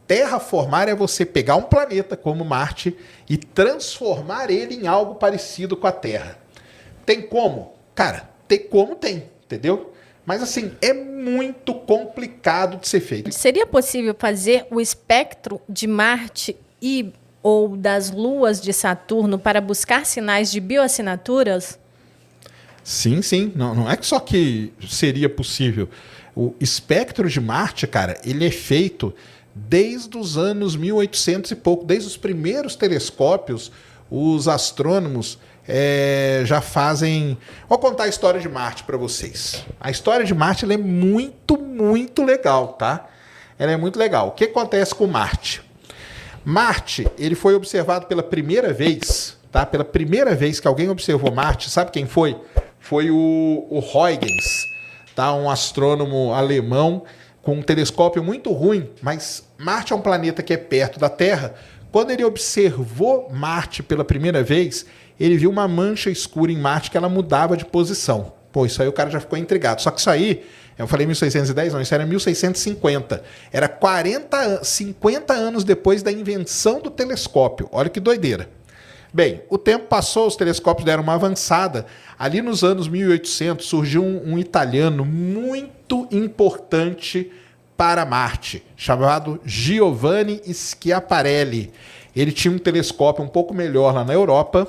Terraformar é você pegar um planeta como Marte e transformar ele em algo parecido com a Terra. Tem como? Cara, tem como tem, entendeu? Mas assim, é muito complicado de ser feito. Seria possível fazer o espectro de Marte ou das luas de Saturno para buscar sinais de bioassinaturas? Sim, sim. Não é que só que seria possível. O espectro de Marte, cara, ele é feito desde os anos 1800 e pouco. Desde os primeiros telescópios, os astrônomos já fazem... Vou contar a história de Marte para vocês. A história de Marte ela é muito, muito legal, tá? Ela é muito legal. O que acontece com Marte? Marte, ele foi observado pela primeira vez, tá? Pela primeira vez que alguém observou Marte, sabe quem foi? Foi o Huygens, tá? Um astrônomo alemão com um telescópio muito ruim, mas Marte é um planeta que é perto da Terra. Quando ele observou Marte pela primeira vez, ele viu uma mancha escura em Marte que ela mudava de posição. Pô, isso aí o cara já ficou intrigado. Só que isso aí, eu falei 1610, não, isso era 1650. Era 50 anos depois da invenção do telescópio. Olha que doideira. Bem, o tempo passou, os telescópios deram uma avançada. Ali nos anos 1800 surgiu um italiano muito importante para Marte, chamado Giovanni Schiaparelli. Ele tinha um telescópio um pouco melhor lá na Europa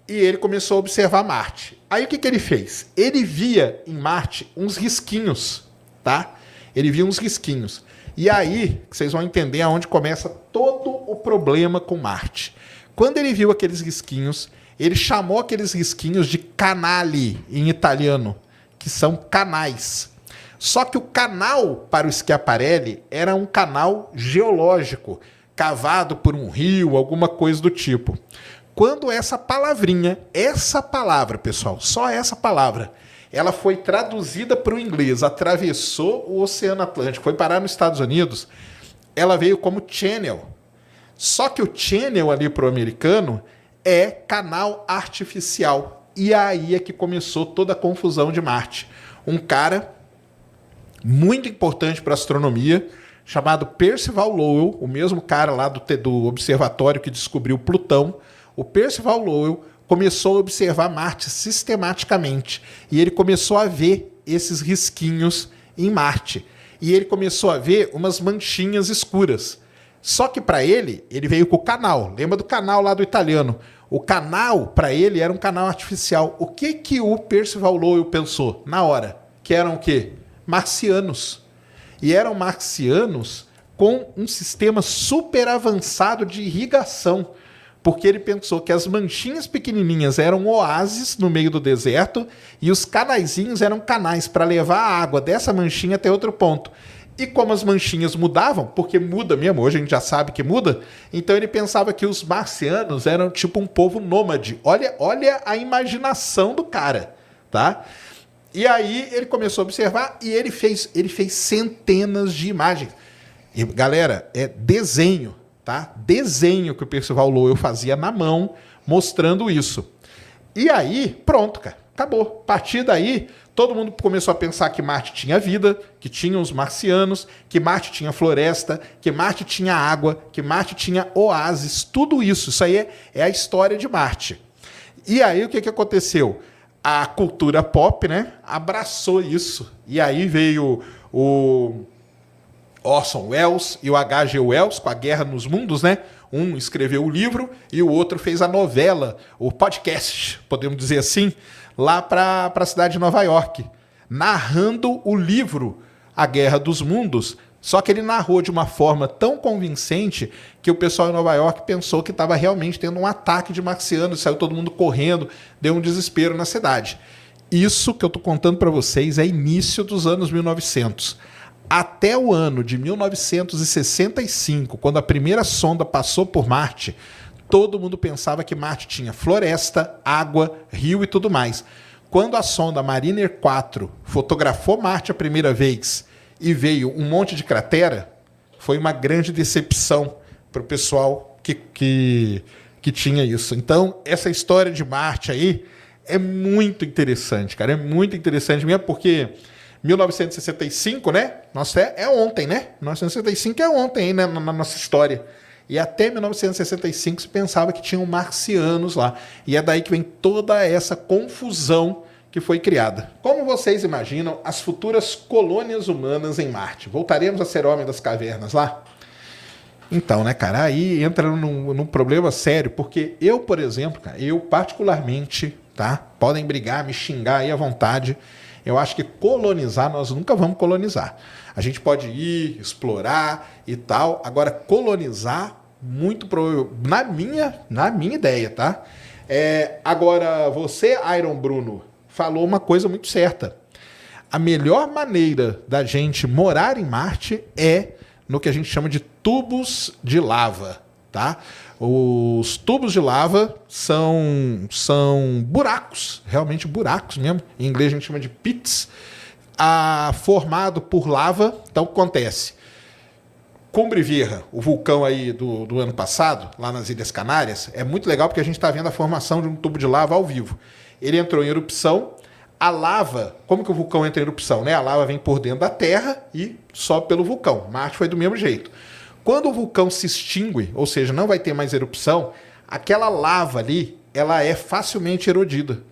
e ele começou a observar Marte. Aí o que ele fez? Ele via em Marte uns risquinhos, tá? Ele via uns risquinhos. E aí vocês vão entender aonde começa todo o problema com Marte. Quando ele viu aqueles risquinhos, ele chamou aqueles risquinhos de canali em italiano, que são canais. Só que o canal para o Schiaparelli era um canal geológico, cavado por um rio, alguma coisa do tipo. Quando essa palavrinha, essa palavra, pessoal, só essa palavra, ela foi traduzida para o inglês, atravessou o Oceano Atlântico, foi parar nos Estados Unidos, ela veio como channel. Só que o channel ali para o americano é canal artificial. E aí é que começou toda a confusão de Marte. Um cara muito importante para a astronomia, chamado Percival Lowell, o mesmo cara lá do observatório que descobriu Plutão, o Percival Lowell começou a observar Marte sistematicamente. E ele começou a ver esses risquinhos em Marte. E ele começou a ver umas manchinhas escuras. Só que para ele veio com o canal. Lembra do canal lá do italiano? O canal, para ele, era um canal artificial. O que o Percival Lowell pensou na hora? Que eram o quê? Marcianos. E eram marcianos com um sistema super avançado de irrigação. Porque ele pensou que as manchinhas pequenininhas eram oásis no meio do deserto e os canaizinhos eram canais para levar a água dessa manchinha até outro ponto. E como as manchinhas mudavam, porque muda mesmo, hoje a gente já sabe que muda, então ele pensava que os marcianos eram tipo um povo nômade. Olha a imaginação do cara, tá? E aí ele começou a observar e ele fez centenas de imagens. E, galera, é desenho, tá? Desenho que o Percival Lowell fazia na mão, mostrando isso. E aí, pronto, cara, acabou. A partir daí, todo mundo começou a pensar que Marte tinha vida, que tinha os marcianos, que Marte tinha floresta, que Marte tinha água, que Marte tinha oásis, tudo isso. Isso aí é a história de Marte. E aí o que aconteceu? A cultura pop, né, abraçou isso. E aí veio o Orson Welles e o H.G. Wells com A Guerra nos Mundos, né? Um escreveu o livro e o outro fez a novela, o podcast, podemos dizer assim, lá para a cidade de Nova York, narrando o livro A Guerra dos Mundos, só que ele narrou de uma forma tão convincente que o pessoal em Nova York pensou que estava realmente tendo um ataque de marcianos, saiu todo mundo correndo, deu um desespero na cidade. Isso que eu estou contando para vocês é início dos anos 1900. Até o ano de 1965, quando a primeira sonda passou por Marte, todo mundo pensava que Marte tinha floresta, água, rio e tudo mais. Quando a sonda Mariner 4 fotografou Marte a primeira vez e veio um monte de cratera, foi uma grande decepção para o pessoal que tinha isso. Então, essa história de Marte aí é muito interessante, cara. É muito interessante mesmo porque 1965, né? Nossa, é ontem, né? 1965 é ontem, hein, né? Na nossa história. E até 1965 se pensava que tinham marcianos lá. E é daí que vem toda essa confusão que foi criada. Como vocês imaginam, as futuras colônias humanas em Marte? Voltaremos a ser homem das cavernas lá? Então, né, cara, aí entra num problema sério, porque eu, por exemplo, cara, eu particularmente, tá? Podem brigar, me xingar aí à vontade. Eu acho que colonizar, nós nunca vamos colonizar. A gente pode ir, explorar e tal. Agora, colonizar, muito provável, na minha ideia, tá? Agora, você, Iron Bruno, falou uma coisa muito certa. A melhor maneira da gente morar em Marte é no que a gente chama de tubos de lava, tá? Os tubos de lava são buracos, realmente buracos mesmo. Em inglês a gente chama de pits, formado por lava. Então o que acontece? Cumbre Vieja, o vulcão aí do ano passado, lá nas Ilhas Canárias, é muito legal porque a gente está vendo a formação de um tubo de lava ao vivo. Ele entrou em erupção. A lava, como que o vulcão entra em erupção, né? A lava vem por dentro da Terra e sobe pelo vulcão. Marte foi do mesmo jeito. Quando o vulcão se extingue, ou seja, não vai ter mais erupção, aquela lava ali, ela é facilmente erodida.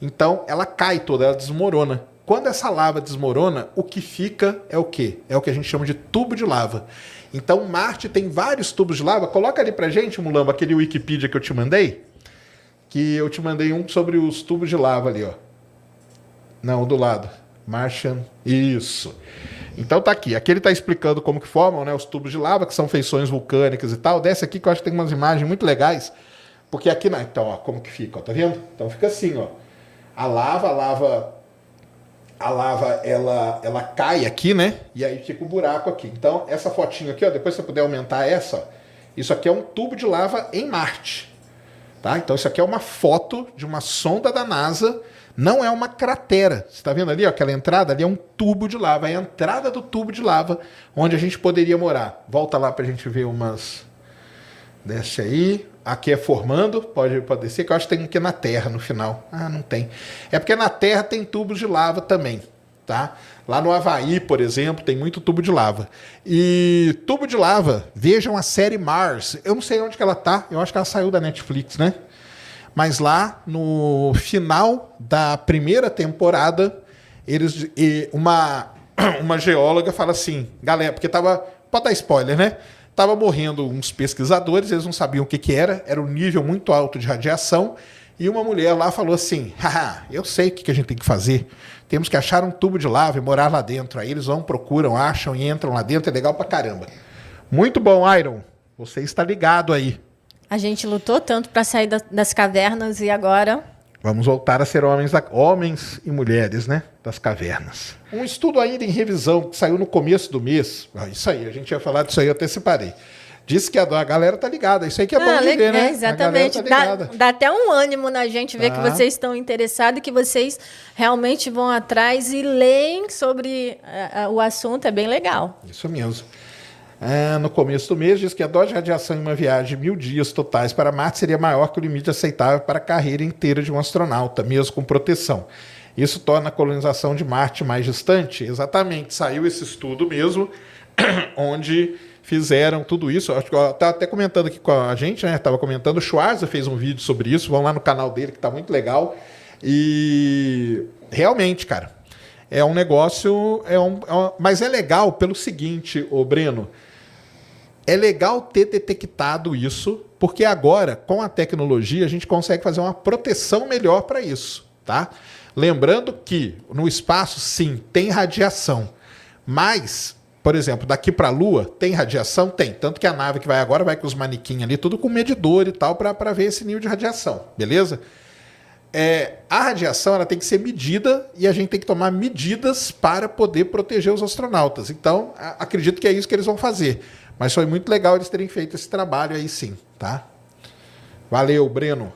Então, ela cai toda, ela desmorona. Quando essa lava desmorona, o que fica é o quê? É o que a gente chama de tubo de lava. Então, Marte tem vários tubos de lava. Coloca ali pra gente, Mulamba, aquele Wikipedia que eu te mandei. Que eu te mandei um sobre os tubos de lava ali, ó. Não, do lado. Martian. Isso. Então tá aqui. Aqui ele tá explicando como que formam, né, os tubos de lava, que são feições vulcânicas e tal. Desce aqui que eu acho que tem umas imagens muito legais. Porque aqui, né, então, ó, como que fica, ó, tá vendo? Então fica assim, ó. A lava, ela cai aqui, né? E aí fica o buraco aqui. Então, essa fotinho aqui, ó, depois se você puder aumentar essa, ó, isso aqui é um tubo de lava em Marte. Tá? Então isso aqui é uma foto de uma sonda da NASA. Não é uma cratera. Você está vendo ali, ó, aquela entrada? Ali é um tubo de lava. É a entrada do tubo de lava onde a gente poderia morar. Volta lá para a gente ver umas... Desce aí. Aqui é formando. Pode descer, que eu acho que tem aqui na Terra no final. Ah, não tem. É porque na Terra tem tubos de lava também. Tá? Lá no Havaí, por exemplo, tem muito tubo de lava. E tubo de lava, vejam a série Mars. Eu não sei onde que ela tá. Eu acho que ela saiu da Netflix, né? Mas lá, no final da primeira temporada, uma geóloga fala assim, galera, porque tava, pode dar spoiler, né? Tava morrendo uns pesquisadores, eles não sabiam o que era um nível muito alto de radiação, e uma mulher lá falou assim, haha, eu sei o que a gente tem que fazer, temos que achar um tubo de lava e morar lá dentro. Aí eles vão, procuram, acham e entram lá dentro, é legal pra caramba. Muito bom, Iron, você está ligado aí. A gente lutou tanto para sair das cavernas e agora... Vamos voltar a ser homens e mulheres, né? Das cavernas. Um estudo ainda em revisão, que saiu no começo do mês. Isso aí, a gente ia falar disso aí, eu até separei. Disse que a galera tá ligada. Isso aí que é bom de ver, né? Exatamente. Dá até um ânimo na gente ver que vocês estão interessados e que vocês realmente vão atrás e leem sobre o assunto. É bem legal. Isso mesmo. No começo do mês, diz que a dose de radiação em uma viagem de 1000 dias totais para Marte seria maior que o limite aceitável para a carreira inteira de um astronauta, mesmo com proteção. Isso torna a colonização de Marte mais distante? Exatamente, saiu esse estudo mesmo, onde fizeram tudo isso. Acho que tá até comentando aqui com a gente, né? Estava comentando, o Schwarzer fez um vídeo sobre isso, vão lá no canal dele que está muito legal. E realmente, cara, é um negócio, mas é legal pelo seguinte, ô Breno, é legal ter detectado isso, porque agora, com a tecnologia, a gente consegue fazer uma proteção melhor para isso, tá? Lembrando que no espaço, sim, tem radiação, mas, por exemplo, daqui para a Lua, tem radiação? Tem. Tanto que a nave que vai agora vai com os manequins ali, tudo com medidor e tal, para ver esse nível de radiação, beleza? A radiação ela tem que ser medida e a gente tem que tomar medidas para poder proteger os astronautas. Então, acredito que é isso que eles vão fazer. Mas foi muito legal eles terem feito esse trabalho aí sim, tá? Valeu, Breno.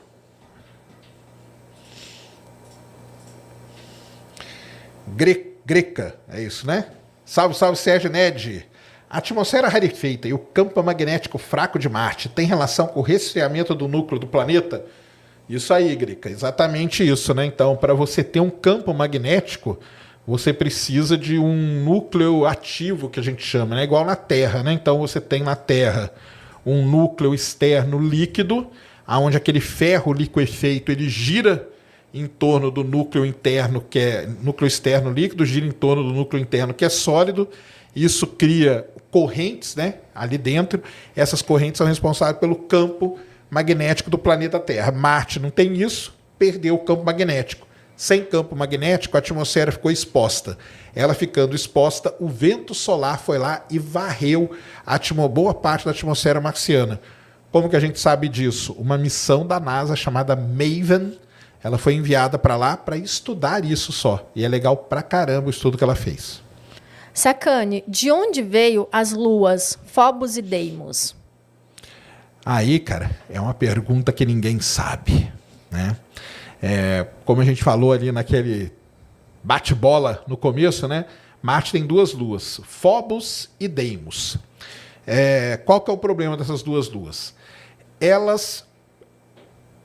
Greca, é isso, né? Salve, salve, Sérgio Ned. A atmosfera rarefeita e o campo magnético fraco de Marte tem relação com o resfriamento do núcleo do planeta? Isso aí, Greca, exatamente isso, né? Então, para você ter um campo magnético, você precisa de um núcleo ativo, que a gente chama, né? Igual na Terra, né? Então você tem na Terra um núcleo externo líquido, onde aquele ferro liquefeito ele gira em torno do núcleo interno, que é núcleo externo líquido, gira em torno do núcleo interno, que é sólido. Isso cria correntes, né, ali dentro. Essas correntes são responsáveis pelo campo magnético do planeta Terra. Marte não tem isso, perdeu o campo magnético. Sem campo magnético, a atmosfera ficou exposta. Ela ficando exposta, o vento solar foi lá e varreu boa parte da atmosfera marciana. Como que a gente sabe disso? Uma missão da NASA chamada MAVEN, ela foi enviada para lá para estudar isso só. E é legal pra caramba o estudo que ela fez. Sacani, de onde veio as luas Phobos e Deimos? Aí, cara, é uma pergunta que ninguém sabe, né? Como a gente falou ali naquele bate-bola no começo, né? Marte tem 2 luas, Phobos e Deimos. Qual que é o problema dessas 2 luas? Elas,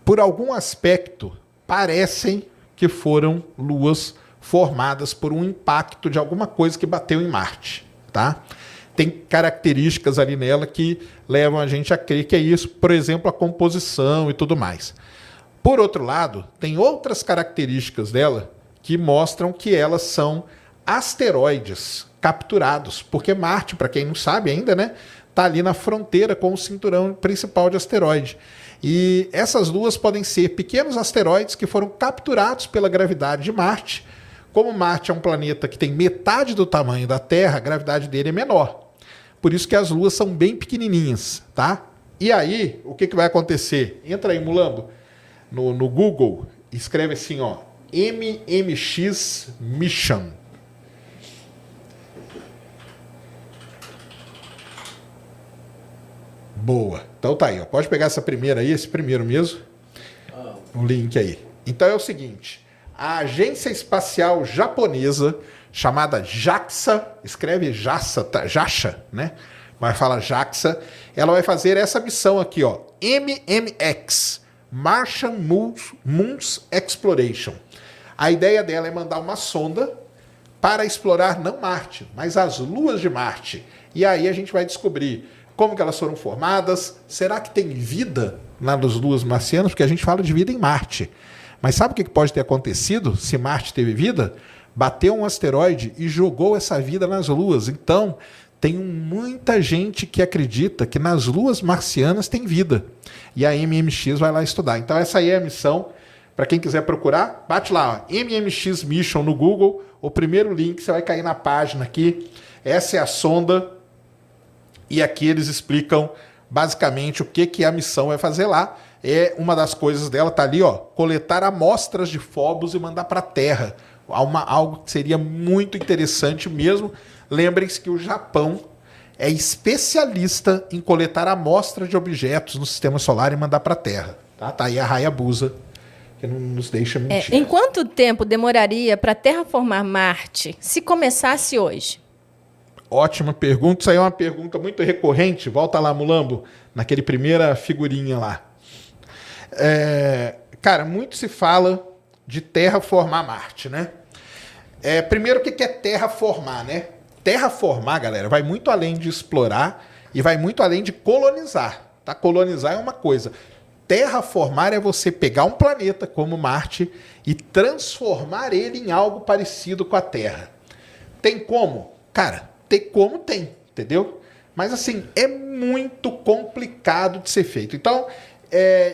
por algum aspecto, parecem que foram luas formadas por um impacto de alguma coisa que bateu em Marte, tá? Tem características ali nela que levam a gente a crer que é isso, por exemplo, a composição e tudo mais. Por outro lado, tem outras características dela que mostram que elas são asteroides capturados, porque Marte, para quem não sabe ainda, né, tá ali na fronteira com o cinturão principal de asteroide. E essas luas podem ser pequenos asteroides que foram capturados pela gravidade de Marte. Como Marte é um planeta que tem metade do tamanho da Terra, a gravidade dele é menor. Por isso que as luas são bem pequenininhas, tá? E aí, o que vai acontecer? Entra aí, Mulambo, no Google, escreve assim, ó, MMX Mission. Boa. Então tá aí, ó. Pode pegar essa primeira aí, esse primeiro mesmo. O link aí. Então é o seguinte, a agência espacial japonesa, chamada JAXA, escreve JAXA, tá? JAXA, né? Mas fala JAXA, ela vai fazer essa missão aqui, ó, MMX, Martian Moons Exploration. A ideia dela é mandar uma sonda para explorar não Marte, mas as luas de Marte. E aí a gente vai descobrir como que elas foram formadas, será que tem vida nas luas marcianas? Porque a gente fala de vida em Marte. Mas sabe o que pode ter acontecido se Marte teve vida? Bateu um asteroide e jogou essa vida nas luas. Então, tem muita gente que acredita que nas luas marcianas tem vida. E a MMX vai lá estudar. Então, essa aí é a missão. Para quem quiser procurar, bate lá, ó, MMX Mission no Google. O primeiro link, você vai cair na página aqui. Essa é a sonda. E aqui eles explicam basicamente o que a missão vai fazer lá. Uma das coisas dela tá ali, ó, coletar amostras de Phobos e mandar para a Terra. Algo que seria muito interessante mesmo. Lembrem-se que o Japão é especialista em coletar amostras de objetos no sistema solar e mandar para a Terra. Tá aí a Hayabusa, que não nos deixa mentir. Em quanto tempo demoraria para terraformar Marte se começasse hoje? Ótima pergunta. Isso aí é uma pergunta muito recorrente. Volta lá, Mulambo, naquele primeira figurinha lá. Cara, muito se fala de terraformar Marte, né? Primeiro, o que é terraformar, né? Terraformar, galera, vai muito além de explorar e vai muito além de colonizar, tá? Colonizar é uma coisa. Terraformar é você pegar um planeta como Marte e transformar ele em algo parecido com a Terra. Tem como? Cara, tem, entendeu? Mas assim, é muito complicado de ser feito. Então,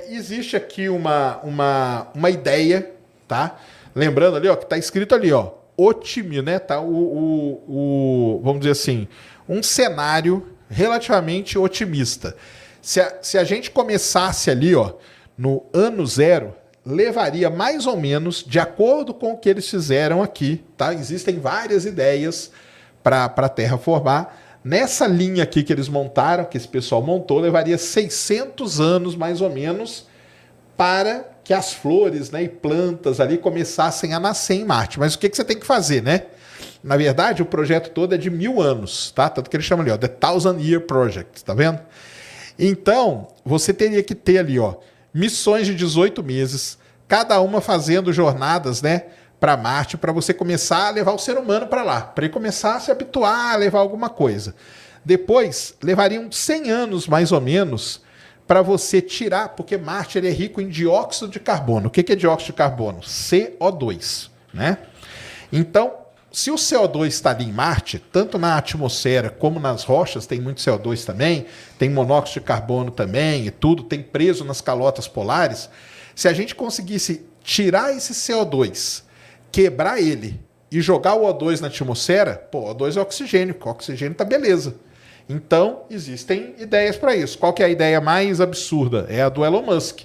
existe aqui uma ideia, tá? Lembrando ali, ó, que tá escrito ali, ó, otimismo, né? Tá vamos dizer assim, um cenário relativamente otimista. Se a gente começasse ali, ó, no ano 0, levaria mais ou menos, de acordo com o que eles fizeram aqui, tá? Existem várias ideias para a Terra formar. Nessa linha aqui que eles montaram, que esse pessoal montou, levaria 600 anos, mais ou menos, para que as flores, né, e plantas ali começassem a nascer em Marte. Mas o que você tem que fazer, né? Na verdade, o projeto todo é de 1000 anos, tá? Tanto que eles chamam ali, ó, The 1000 Year Project, tá vendo? Então, você teria que ter ali, ó, missões de 18 meses, cada uma fazendo jornadas, né, para Marte para você começar a levar o ser humano para lá, para ele começar a se habituar a levar alguma coisa. Depois, levariam 100 anos, mais ou menos, para você tirar, porque Marte ele é rico em dióxido de carbono. O que é dióxido de carbono? CO2, né? Então, se o CO2 está ali em Marte, tanto na atmosfera como nas rochas, tem muito CO2 também, tem monóxido de carbono também e tudo, tem preso nas calotas polares. Se a gente conseguisse tirar esse CO2, quebrar ele e jogar o O2 na atmosfera, pô, O2 é oxigênio, com oxigênio tá beleza. Então, existem ideias para isso. Qual que é a ideia mais absurda? É a do Elon Musk,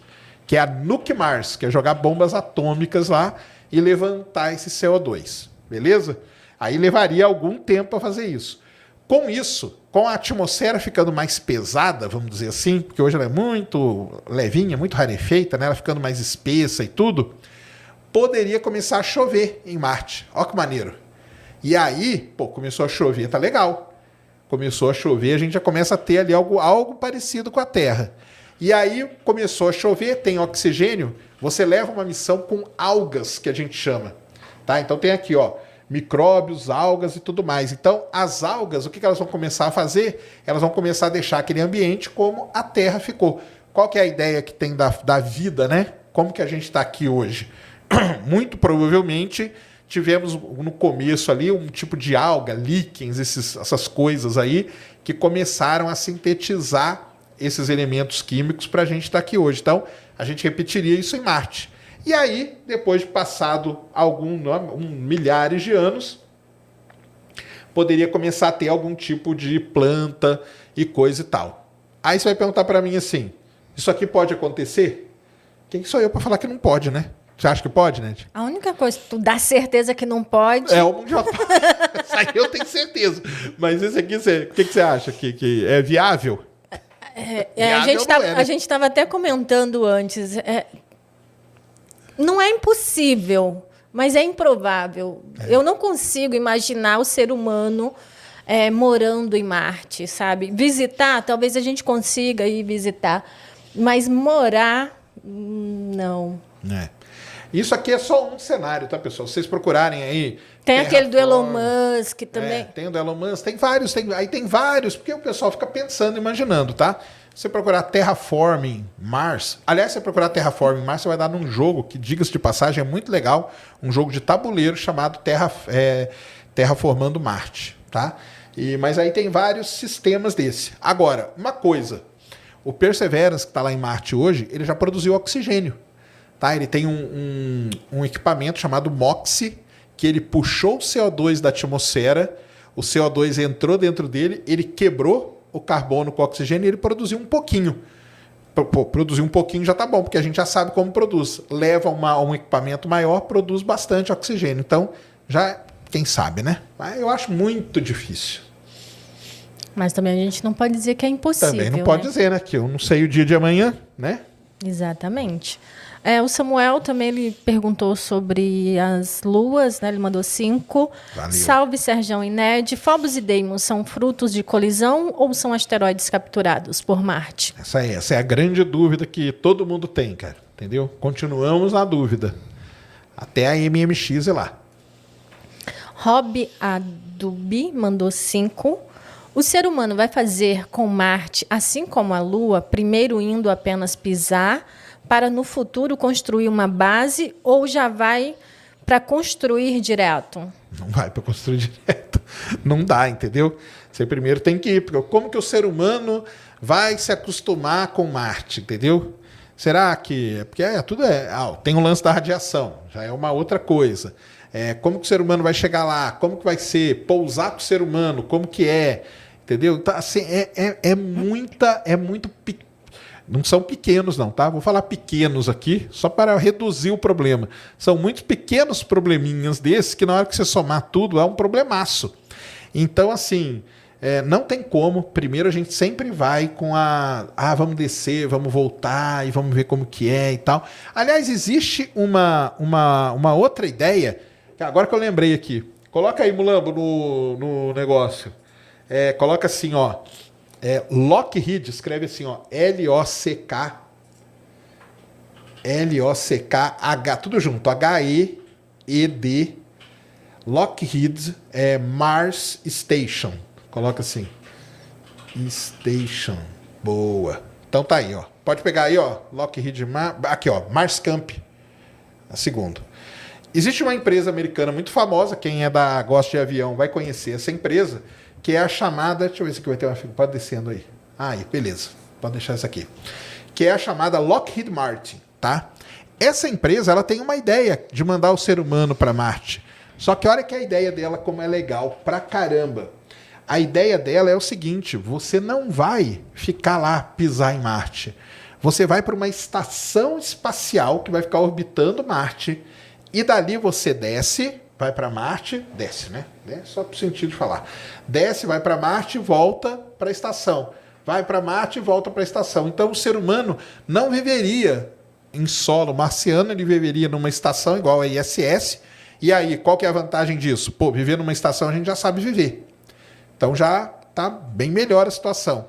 que é a Nuke Mars, que é jogar bombas atômicas lá e levantar esse CO2. Beleza? Aí levaria algum tempo para fazer isso. Com isso, com a atmosfera ficando mais pesada, vamos dizer assim, porque hoje ela é muito levinha, muito rarefeita, né? Ela ficando mais espessa e tudo, poderia começar a chover em Marte. Olha que maneiro. E aí, pô, começou a chover, tá legal. Começou a chover, a gente já começa a ter ali algo parecido com a Terra. E aí começou a chover, tem oxigênio, você leva uma missão com algas, que a gente chama. Tá? Então tem aqui, ó, micróbios, algas e tudo mais. Então as algas, o que elas vão começar a fazer? Elas vão começar a deixar aquele ambiente como a Terra ficou. Qual que é a ideia que tem da vida, né? Como que a gente está aqui hoje? Muito provavelmente tivemos no começo ali um tipo de alga, líquens, essas coisas aí, que começaram a sintetizar esses elementos químicos para a gente estar aqui hoje. Então, a gente repetiria isso em Marte. E aí, depois de passado milhares de anos, poderia começar a ter algum tipo de planta e coisa e tal. Aí você vai perguntar para mim assim, isso aqui pode acontecer? Quem sou eu para falar que não pode, né? Você acha que pode, né? A única coisa que tu dá certeza que não pode... É o Mundial. Isso aí eu tenho certeza. Mas esse aqui, o que você acha? Que é viável? A gente estava até comentando antes. Não é impossível, mas é improvável. Eu não consigo imaginar o ser humano morando em Marte, sabe? Visitar, talvez a gente consiga ir visitar. Mas morar, não. Isso aqui é só um cenário, tá, pessoal? Se vocês procurarem aí... Tem aquele do Elon Musk também. Tem o do Elon Musk, tem vários, aí tem vários, porque o pessoal fica pensando, imaginando, tá? Se você procurar Terraforming Mars, aliás, se você procurar Terraforming Mars, você vai dar num jogo que, diga-se de passagem, é muito legal, um jogo de tabuleiro chamado Terraformando Marte, tá? Mas aí tem vários sistemas desse. Agora, uma coisa, o Perseverance, que está lá em Marte hoje, ele já produziu oxigênio. Tá? Ele tem um equipamento chamado MOXIE, que ele puxou o CO2 da atmosfera, o CO2 entrou dentro dele, ele quebrou o carbono com o oxigênio e ele produziu um pouquinho. Produzir um pouquinho já tá bom, porque a gente já sabe como produz. Leva um equipamento maior, produz bastante oxigênio. Então, já, quem sabe, né? Mas eu acho muito difícil. Mas também a gente não pode dizer que é impossível. Também não pode dizer, né? Que eu não sei o dia de amanhã, né? Exatamente. O Samuel também ele perguntou sobre as luas, né? Ele mandou 5. Valeu. Salve, Serjão e Ned. Phobos e Deimos são frutos de colisão ou são asteroides capturados por Marte? Essa é a grande dúvida que todo mundo tem, cara. Entendeu? Continuamos na dúvida. Até a MMX ir lá. Rob Adubi mandou 5. O ser humano vai fazer com Marte, assim como a Lua, primeiro indo apenas pisar, para no futuro construir uma base, ou já vai para construir direto? Não vai para construir direto. Não dá, entendeu? Você primeiro tem que ir. Porque como que o ser humano vai se acostumar com Marte, entendeu? Será que... Porque tudo tem o lance da radiação, já é uma outra coisa. Como que o ser humano vai chegar lá? Como que vai ser? Pousar com o ser humano? Como que é? Entendeu? Então, assim, muito pequeno. Não são pequenos, não, tá? Vou falar pequenos aqui, só para reduzir o problema. São muitos pequenos probleminhas desses que, na hora que você somar tudo, é um problemaço. Então, assim, não tem como. Primeiro, a gente sempre vai com vamos descer, vamos voltar e vamos ver como que é e tal. Aliás, existe uma outra ideia, que agora que eu lembrei aqui. Coloca aí, Mulambo, no negócio. Coloca assim, ó. Lockheed, escreve assim, ó, Lockh, tudo junto, Head, LOCHED, Lockheed Mars Station. Coloca assim. Station. Boa. Então tá aí, ó. Pode pegar aí, ó. Lockheed aqui, ó. Mars Camp. A segunda. Existe uma empresa americana muito famosa. Quem gosta de avião vai conhecer essa empresa, que é a chamada. Deixa eu ver se aqui vai ter uma. Pode descendo aí. Aí, beleza. Pode deixar essa aqui. Que é a chamada Lockheed Martin, tá? Essa empresa, ela tem uma ideia de mandar o ser humano para Marte. Só que olha que a ideia dela como é legal pra caramba. A ideia dela é o seguinte, você não vai ficar lá, pisar em Marte. Você vai para uma estação espacial que vai ficar orbitando Marte e dali você desce, vai para Marte, desce, né? Só pro sentido de falar. Desce, vai para Marte e volta para a estação. Vai para Marte e volta para a estação. Então o ser humano não viveria em solo marciano, ele viveria numa estação igual a ISS. E aí, qual que é a vantagem disso? Pô, viver numa estação a gente já sabe viver. Então já tá bem melhor a situação.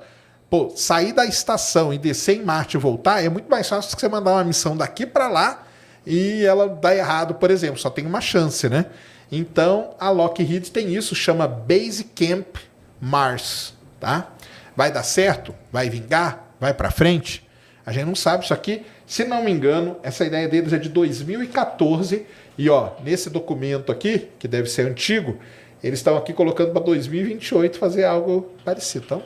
Pô, sair da estação e descer em Marte e voltar é muito mais fácil do que você mandar uma missão daqui para lá e ela dar errado, por exemplo. Só tem uma chance, né? Então a Lockheed tem isso, chama Base Camp Mars, tá? Vai dar certo? Vai vingar? Vai para frente? A gente não sabe isso aqui. Se não me engano, essa ideia deles é de 2014. E ó, nesse documento aqui, que deve ser antigo, eles estão aqui colocando para 2028 fazer algo parecido. Então,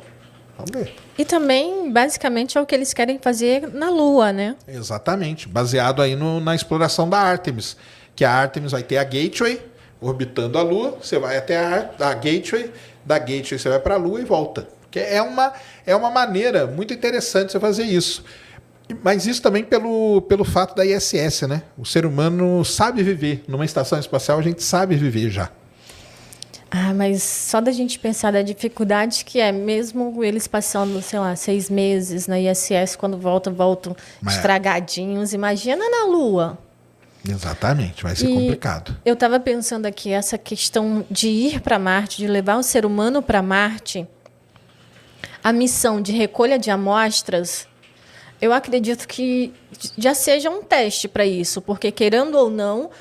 vamos ver. E também, basicamente, é o que eles querem fazer na Lua, né? Exatamente. Baseado aí na exploração da Artemis. Que a Artemis vai ter a Gateway orbitando a Lua. Você vai até a Gateway. Da Gateway você vai para a Lua e volta. Que é uma maneira muito interessante você fazer isso. Mas isso também pelo fato da ISS, né? O ser humano sabe viver. Numa estação espacial a gente sabe viver já. Ah, mas só da gente pensar da dificuldade que é, mesmo eles passando, sei lá, 6 meses na ISS, quando voltam estragadinhos. Imagina na Lua. Exatamente, vai ser complicado. Eu estava pensando aqui, essa questão de ir para Marte, de levar o ser humano para Marte, a missão de recolha de amostras, eu acredito que já seja um teste para isso, porque, querendo ou não,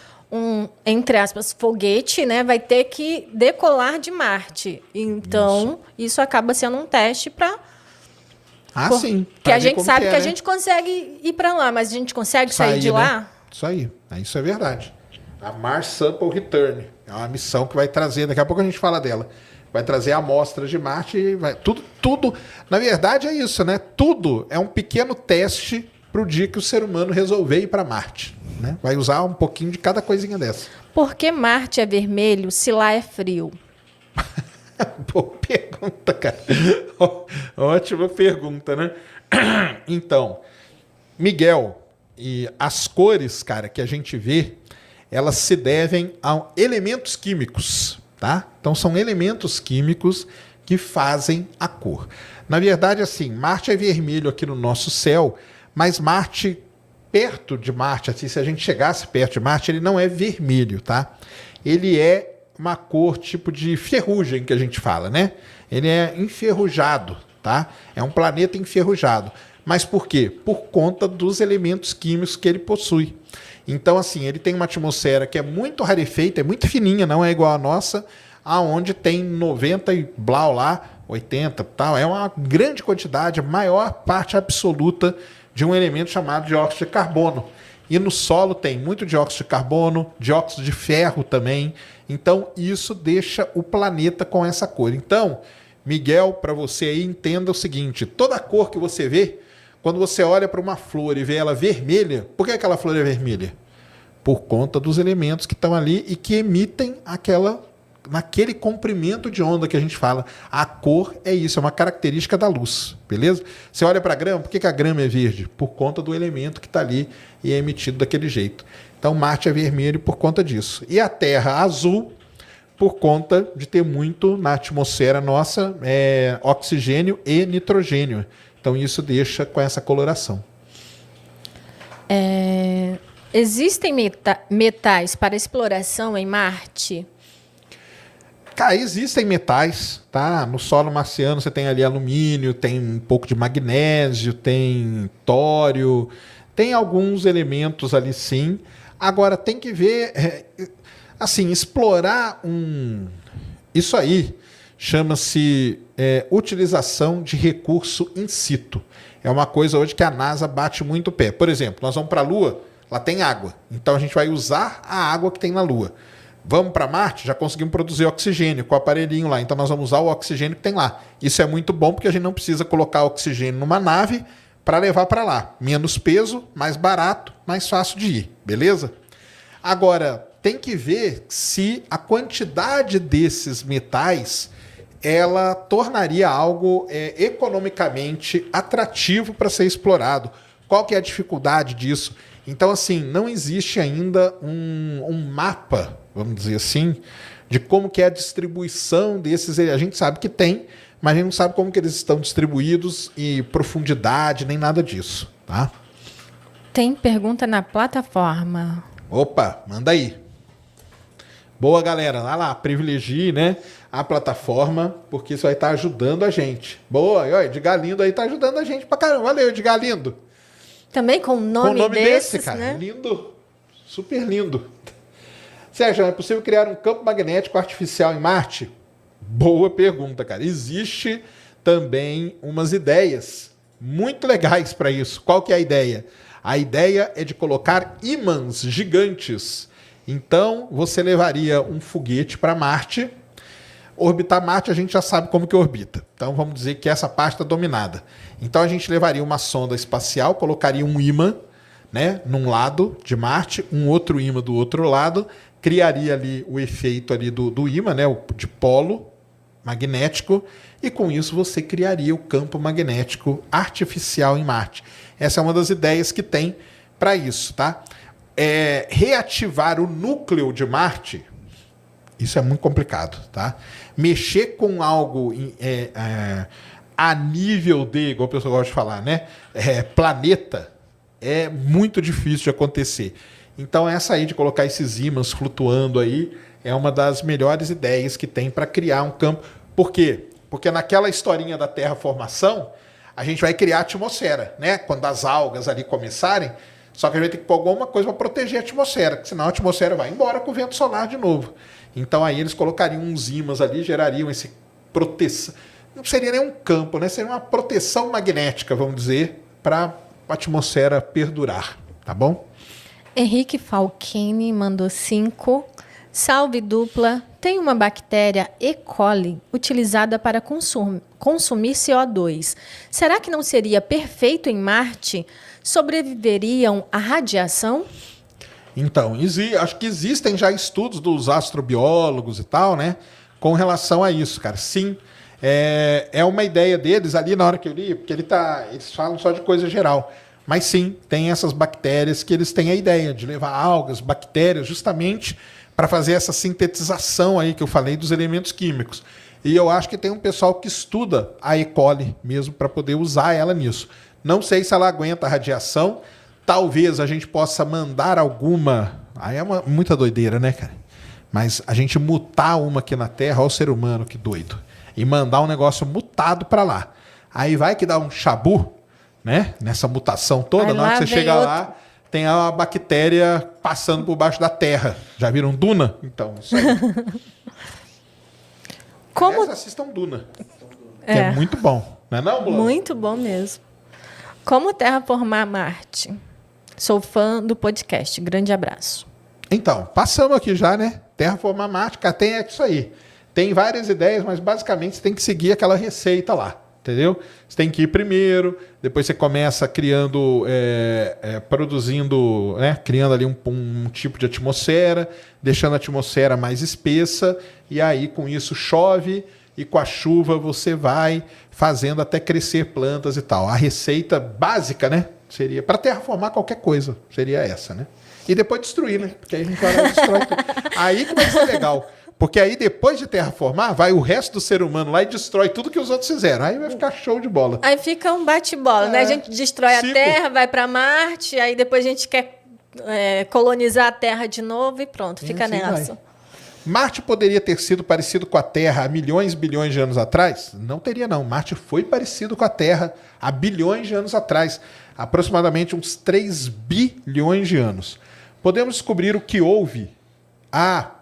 entre aspas, foguete, né, vai ter que decolar de Marte. Então, isso acaba sendo um teste para... sim. Que a gente sabe que a gente consegue ir para lá, mas a gente consegue sair de lá? Né? Isso aí. Isso é verdade. A Mars Sample Return. É uma missão que vai trazer, daqui a pouco a gente fala dela. Vai trazer amostras de Marte e vai... Tudo, na verdade é isso, né? Tudo é um pequeno teste para o dia que o ser humano resolver ir para Marte. Né? Vai usar um pouquinho de cada coisinha dessa. Por que Marte é vermelho se lá é frio? Boa pergunta, cara. Ótima pergunta, né? Então, Miguel, e as cores, cara, que a gente vê, elas se devem a elementos químicos, tá? Então, são elementos químicos que fazem a cor. Na verdade, assim, Marte é vermelho aqui no nosso céu, mas Marte, perto de Marte, assim, se a gente chegasse perto de Marte, ele não é vermelho, tá? Ele é uma cor tipo de ferrugem que a gente fala, né? Ele é enferrujado, tá? É um planeta enferrujado. Mas por quê? Por conta dos elementos químicos que ele possui. Então, assim, ele tem uma atmosfera que é muito rarefeita, é muito fininha, não é igual a nossa, aonde tem 90 e blau lá, 80 tal. É uma grande quantidade, a maior parte absoluta de um elemento chamado dióxido de carbono. E no solo tem muito dióxido de carbono, dióxido de ferro também. Então, isso deixa o planeta com essa cor. Então, Miguel, para você aí, entenda o seguinte, toda cor que você vê, quando você olha para uma flor e vê ela vermelha, por que aquela flor é vermelha? Por conta dos elementos que estão ali e que emitem naquele comprimento de onda que a gente fala. A cor é isso, é uma característica da luz, beleza? Você olha para a grama, por que a grama é verde? Por conta do elemento que está ali e é emitido daquele jeito. Então, Marte é vermelho por conta disso. E a Terra azul, por conta de ter muito na atmosfera nossa oxigênio e nitrogênio. Então, isso deixa com essa coloração. Existem metais para exploração em Marte? Cara, existem metais, tá? No solo marciano você tem ali alumínio, tem um pouco de magnésio, tem tório, tem alguns elementos ali sim. Agora, tem que ver, assim, explorar isso aí chama-se utilização de recurso in situ. É uma coisa hoje que a NASA bate muito o pé. Por exemplo, nós vamos para a Lua, lá tem água. Então a gente vai usar a água que tem na Lua. Vamos para Marte, já conseguimos produzir oxigênio com o aparelhinho lá. Então nós vamos usar o oxigênio que tem lá. Isso é muito bom porque a gente não precisa colocar oxigênio numa nave para levar para lá. Menos peso, mais barato, mais fácil de ir. Beleza? Agora, tem que ver se a quantidade desses metais ela tornaria algo economicamente atrativo para ser explorado. Qual que é a dificuldade disso? Então, assim, não existe ainda um mapa, vamos dizer assim, de como que é a distribuição desses. A gente sabe que tem, mas a gente não sabe como que eles estão distribuídos e profundidade, nem nada disso, tá? Tem pergunta na plataforma. Opa, manda aí. Boa, galera. Vai lá, privilegie, né, a plataforma, porque isso vai estar ajudando a gente. Boa, olha, Edgar Lindo aí tá ajudando a gente pra caramba. Valeu, Edgar Lindo. Também com o nome desse, desses, cara. né? Lindo. Super lindo. Sérgio, é possível criar um campo magnético artificial em Marte? Boa pergunta, cara. Existe também umas ideias muito legais para isso. Qual que é a ideia? A ideia é de colocar ímãs gigantes. Então, você levaria um foguete para Marte. Orbitar Marte, a gente já sabe como que orbita. Então, vamos dizer que essa parte está dominada. Então, a gente levaria uma sonda espacial, colocaria um ímã, né, num lado de Marte, um outro ímã do outro lado, criaria ali o efeito ali do ímã, né, de polo magnético, e com isso você criaria o campo magnético artificial em Marte. Essa é uma das ideias que tem para isso, tá? Reativar o núcleo de Marte, isso é muito complicado, tá? Mexer com algo a nível de, igual o pessoal gosta de falar, né? Planeta, é muito difícil de acontecer. Então essa aí de colocar esses ímãs flutuando aí é uma das melhores ideias que tem para criar um campo. Por quê? Porque naquela historinha da terraformação, a gente vai criar a atmosfera, né? Quando as algas ali começarem, só que a gente vai ter que pôr alguma coisa para proteger a atmosfera, porque senão a atmosfera vai embora com o vento solar de novo. Então aí eles colocariam uns ímãs ali, gerariam esse proteção. Não seria nem um campo, né? Seria uma proteção magnética, vamos dizer, para a atmosfera perdurar, tá bom? Henrique Falchini mandou 5. Salve dupla. Tem uma bactéria E. coli utilizada para consumir CO2. Será que não seria perfeito em Marte? Sobreviveriam à radiação? Então, acho que existem já estudos dos astrobiólogos e tal, né? Com relação a isso, cara. Sim, é uma ideia deles ali na hora que eu li, porque eles falam só de coisa geral. Mas sim, tem essas bactérias que eles têm a ideia de levar algas, bactérias, justamente para fazer essa sintetização aí que eu falei dos elementos químicos. E eu acho que tem um pessoal que estuda a E. coli mesmo para poder usar ela nisso. Não sei se ela aguenta a radiação. Talvez a gente possa mandar alguma... Aí é muita doideira, né, cara? Mas a gente mutar uma aqui na Terra, olha o ser humano, que doido. E mandar um negócio mutado para lá. Aí vai que dá um chabu, né? Nessa mutação toda. Na hora que você chega lá, tem a bactéria passando por baixo da Terra. Já viram Duna? Então, isso aí. Aliás, assistam Duna. Que é muito bom. Não é não, Bruno? Muito bom mesmo. Como terraformar Marte? Sou fã do podcast. Grande abraço. Então, passamos aqui já, né? Terraformar Marte, tem isso aí. Tem várias ideias, mas basicamente você tem que seguir aquela receita lá, entendeu? Você tem que ir primeiro, depois você começa criando, produzindo, né? Criando ali um tipo de atmosfera, deixando a atmosfera mais espessa, e aí com isso chove, e com a chuva você vai fazendo até crescer plantas e tal. A receita básica, né? Seria para terraformar qualquer coisa, seria essa, né? E depois destruir, né? Porque aí a gente vai lá e destrói tudo. Aí que vai ser legal. Porque aí depois de terraformar, vai o resto do ser humano lá e destrói tudo que os outros fizeram. Aí vai ficar show de bola. Aí fica um bate-bola, né? A gente destrói a Terra, vai para Marte, aí depois a gente quer colonizar a Terra de novo e pronto, fica assim nessa. Vai. Marte poderia ter sido parecido com a Terra há milhões e bilhões de anos atrás? Não teria, não. Marte foi parecido com a Terra há bilhões de anos atrás. Aproximadamente uns 3 bilhões de anos. Podemos descobrir o que houve?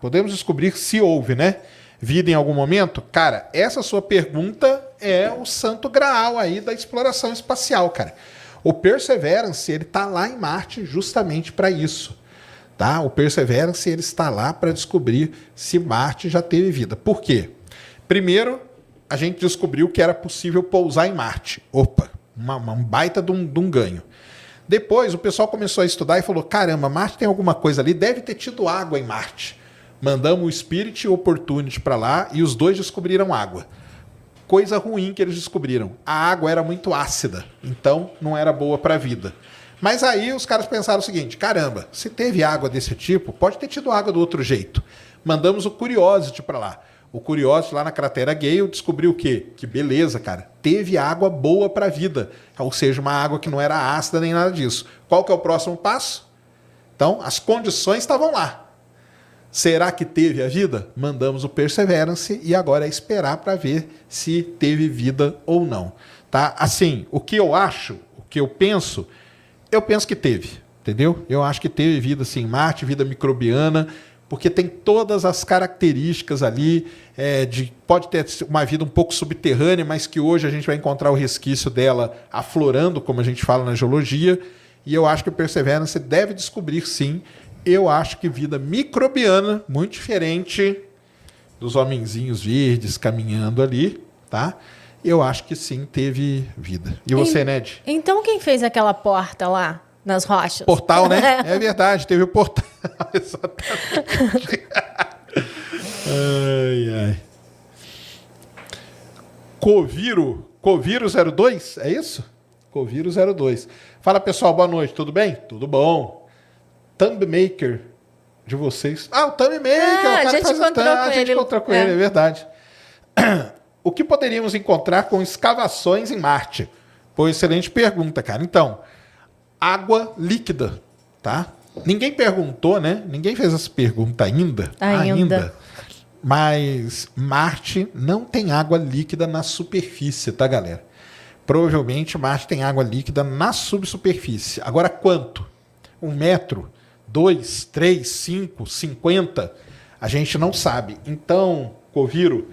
Podemos descobrir se houve, né? Vida em algum momento? Cara, essa sua pergunta é o santo graal aí da exploração espacial, cara. O Perseverance, ele tá lá em Marte justamente para isso, tá? O Perseverance, ele está lá para descobrir se Marte já teve vida. Por quê? Primeiro, a gente descobriu que era possível pousar em Marte. Opa, um baita de um ganho. Depois, o pessoal começou a estudar e falou, caramba, Marte tem alguma coisa ali, deve ter tido água em Marte. Mandamos o Spirit e o Opportunity para lá e os dois descobriram água. Coisa ruim que eles descobriram. A água era muito ácida, então não era boa para a vida. Mas aí os caras pensaram o seguinte, caramba, se teve água desse tipo, pode ter tido água do outro jeito. Mandamos o Curiosity para lá. O Curiosity lá na cratera Gale descobriu o quê? Que beleza, cara. Teve água boa para a vida. Ou seja, uma água que não era ácida nem nada disso. Qual que é o próximo passo? Então, as condições estavam lá. Será que teve a vida? Mandamos o Perseverance e agora é esperar para ver se teve vida ou não. Tá? Assim, o que eu acho, o que eu penso que teve, entendeu? Eu acho que teve vida sim, em Marte, vida microbiana, porque tem todas as características ali, pode ter uma vida um pouco subterrânea, mas que hoje a gente vai encontrar o resquício dela aflorando, como a gente fala na geologia, e eu acho que o Perseverance deve descobrir sim. Eu acho que vida microbiana, muito diferente dos homenzinhos verdes caminhando ali, tá? Eu acho que sim, teve vida. E você, Ned? Então quem fez aquela porta lá nas rochas? Portal, né? É verdade, teve o portal. Exatamente. Ai. Coviro 02, é isso? Coviro 02. Fala, pessoal, boa noite, tudo bem? Tudo bom. Thumb Maker de vocês. O Thumb Maker. A gente encontrou com ele, é verdade. O que poderíamos encontrar com escavações em Marte? Pô, excelente pergunta, cara. Então, água líquida, tá? Ninguém perguntou, né? Ninguém fez essa pergunta ainda. Mas Marte não tem água líquida na superfície, tá, galera? Provavelmente Marte tem água líquida na subsuperfície. Agora, quanto? 1 metro? 2, 3, 5, 50? A gente não sabe. Então, Coviro,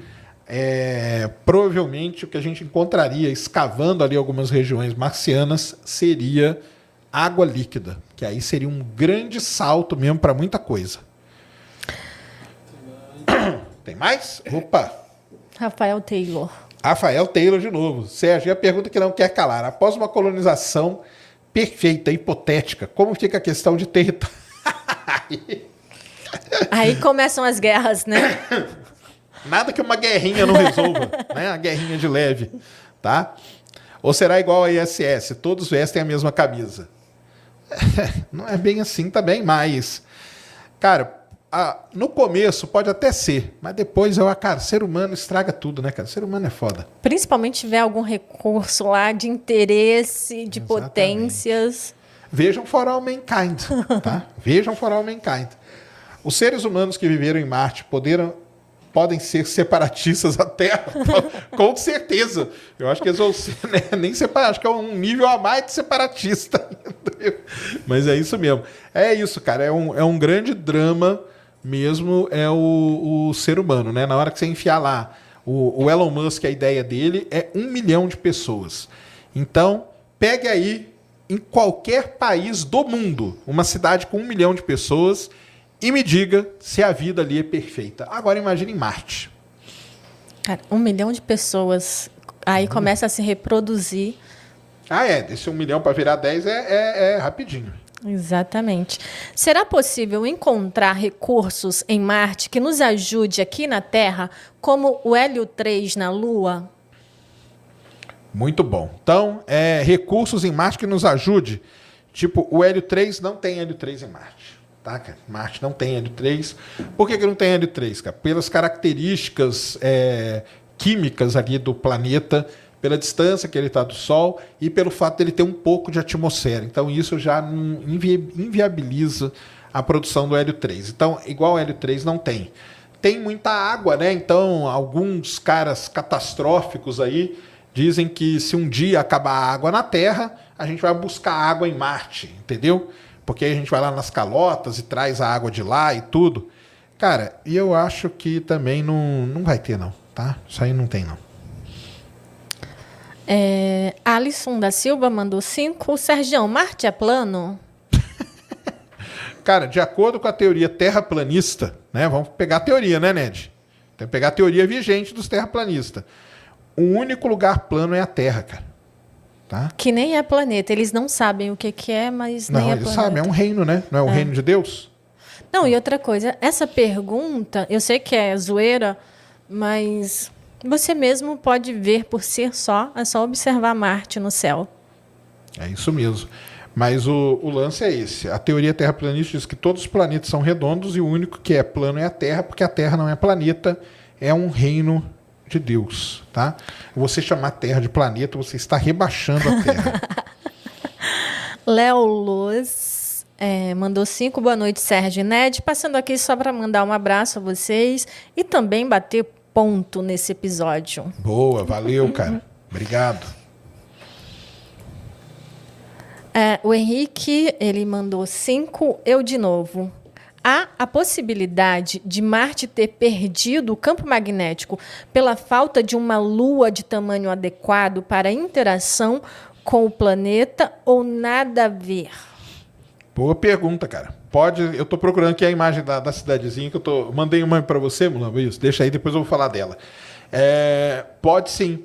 provavelmente o que a gente encontraria escavando ali algumas regiões marcianas seria água líquida, que aí seria um grande salto mesmo para muita coisa. Tem mais? Opa! Rafael Taylor de novo. Sérgio, a pergunta que não quer calar. Após uma colonização perfeita, hipotética, como fica a questão de território? Aí começam as guerras, né? Nada que uma guerrinha não resolva, né? A guerrinha de leve, tá? Ou será igual a ISS, todos vestem a mesma camisa. Não é bem assim também, mas... Cara, no começo pode até ser, mas depois, ser humano estraga tudo, né, cara? Ser humano é foda. Principalmente se tiver algum recurso lá de interesse, de potências. Vejam For All Mankind, tá? Vejam For All Mankind. Os seres humanos que viveram em Marte podem ser separatistas da Terra, com certeza. Eu acho que eles vão ser, né? Nem separar, acho que é um nível a mais de separatista. Mas é isso mesmo. É isso, cara. É um grande drama mesmo, o ser humano, né? Na hora que você enfiar lá, o Elon Musk, a ideia dele é 1 milhão de pessoas. Então, pegue aí em qualquer país do mundo, uma cidade com 1 milhão de pessoas, e me diga se a vida ali é perfeita. Agora imagine em Marte. Cara, 1 milhão de pessoas, aí começa a se reproduzir. Desse 1 milhão para virar 10 é rapidinho. Exatamente. Será possível encontrar recursos em Marte que nos ajude aqui na Terra, como o hélio 3 na Lua? Muito bom. Então, recursos em Marte que nos ajude. Tipo, o hélio 3 não tem hélio 3 em Marte. Tá, cara? Marte não tem hélio 3. Por que não tem hélio 3, cara? Pelas características químicas ali do planeta, pela distância que ele está do Sol e pelo fato dele ter um pouco de atmosfera. Então, isso já inviabiliza a produção do hélio 3. Então, igual o hélio 3 não tem. Tem muita água, né? Então, alguns caras catastróficos aí dizem que se um dia acabar a água na Terra, a gente vai buscar água em Marte, entendeu? porque aí a gente vai lá nas calotas e traz a água de lá e tudo. Cara, e eu acho que também não vai ter não, tá? Isso aí não tem não. Alisson da Silva mandou 5. Sergião, Marte é plano? Cara, de acordo com a teoria terraplanista, né? Vamos pegar a teoria, né, Ned? Tem que pegar a teoria vigente dos terraplanistas. O único lugar plano é a Terra, cara. Tá? Que nem é planeta. Eles não sabem o que é, mas nem é planeta. Não, eles sabem, é um reino, né? Não é o reino de Deus? Não, e outra coisa, essa pergunta, eu sei que é zoeira, mas você mesmo pode ver por si só, é só observar Marte no céu. É isso mesmo. Mas o lance é esse. A teoria terraplanista diz que todos os planetas são redondos e o único que é plano é a Terra, porque a Terra não é planeta, é um reino de Deus, tá? Você chamar a Terra de planeta, você está rebaixando a Terra. Léo Luz mandou 5. Boa noite, Sérgio e Ned. Passando aqui só para mandar um abraço a vocês e também bater ponto nesse episódio. Boa, valeu, cara. Obrigado. O Henrique, ele mandou 5. Eu de novo. Há a possibilidade de Marte ter perdido o campo magnético pela falta de uma lua de tamanho adequado para a interação com o planeta ou nada a ver? Boa pergunta, cara. Eu tô procurando aqui a imagem da cidadezinha que mandei uma para você, Mulambo, isso. Deixa aí, depois eu vou falar dela. Pode sim.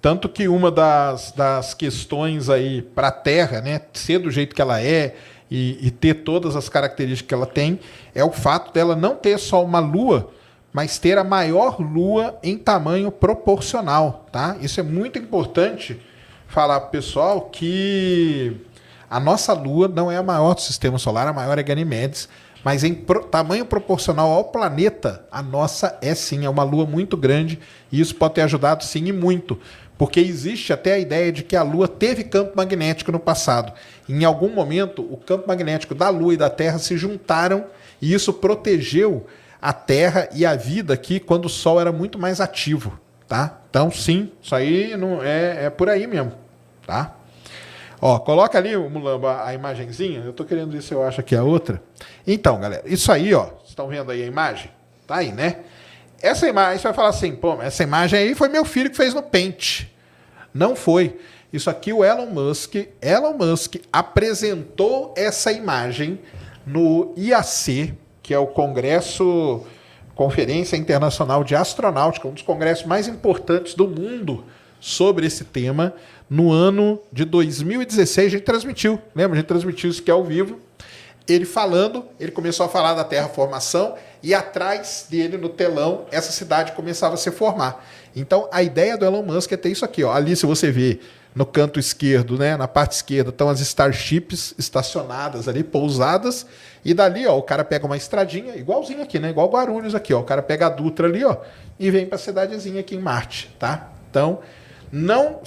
Tanto que uma das questões aí para a Terra, né, ser do jeito que ela é e ter todas as características que ela tem, é o fato dela não ter só uma lua, mas ter a maior lua em tamanho proporcional, tá? Isso é muito importante falar para o pessoal que a nossa lua não é a maior do sistema solar, a maior é Ganymedes, mas em tamanho proporcional ao planeta, a nossa é sim, é uma lua muito grande, e isso pode ter ajudado sim e muito, porque existe até a ideia de que a Lua teve campo magnético no passado. Em algum momento, o campo magnético da Lua e da Terra se juntaram e isso protegeu a Terra e a vida aqui quando o Sol era muito mais ativo, tá? Então, sim, isso aí não é por aí mesmo, tá? Ó, coloca ali, Mulamba, a imagenzinha. Eu tô querendo ver se eu acho aqui a outra. Então, galera, isso aí, ó, vocês estão vendo aí a imagem? Tá aí, né? Essa imagem, você vai falar assim, pô, essa imagem aí foi meu filho que fez no Paint. Não foi. Isso aqui o Elon Musk apresentou essa imagem no IAC, que é o Conferência Internacional de Astronáutica, um dos congressos mais importantes do mundo sobre esse tema, no ano de 2016. A gente transmitiu, lembra? A gente transmitiu isso aqui ao vivo. Ele começou a falar da terraformação e atrás dele, no telão, essa cidade começava a se formar. Então, a ideia do Elon Musk é ter isso aqui, ó. Ali, se você ver no canto esquerdo, né, na parte esquerda, estão as Starships estacionadas ali, pousadas, e dali, ó, o cara pega uma estradinha, igualzinho aqui, né, igual Guarulhos aqui, ó. O cara pega a Dutra ali, ó, e vem para a cidadezinha aqui em Marte, tá? Então, não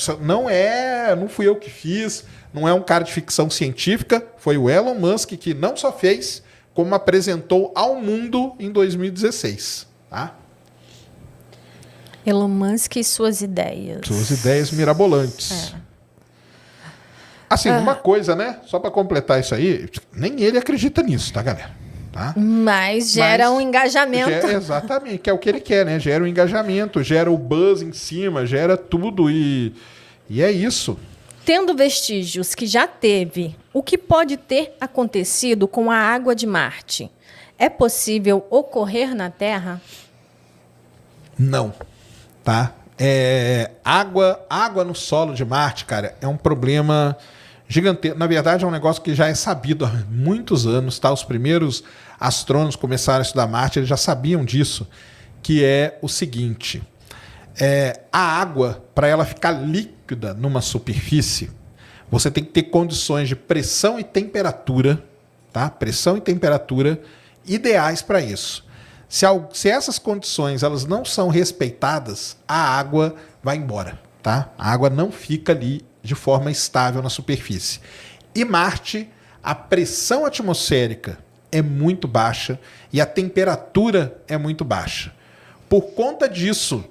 fui eu que fiz, não é um cara de ficção científica, foi o Elon Musk que não só fez, como apresentou ao mundo em 2016, tá? Elon Musk e suas ideias. Suas ideias mirabolantes. Assim, uma coisa, né? Só para completar isso aí, nem ele acredita nisso, tá, galera? Tá? Mas gera um engajamento. Exatamente, que é o que ele quer, né? Gera um engajamento, gera o buzz em cima, gera tudo e é isso. Tendo vestígios que já teve, o que pode ter acontecido com a água de Marte? É possível ocorrer na Terra? Não, tá? Água no solo de Marte, cara, é um problema gigantesco. Na verdade, é um negócio que já é sabido há muitos anos, tá? Os primeiros astrônomos começaram a estudar Marte, eles já sabiam disso, que é o seguinte: a água, para ela ficar líquida numa superfície, você tem que ter condições de pressão e temperatura, tá? Pressão e temperatura ideais para isso. Se essas condições elas não são respeitadas, a água vai embora, tá? A água não fica ali de forma estável na superfície. E Marte, a pressão atmosférica é muito baixa e a temperatura é muito baixa. Por conta disso,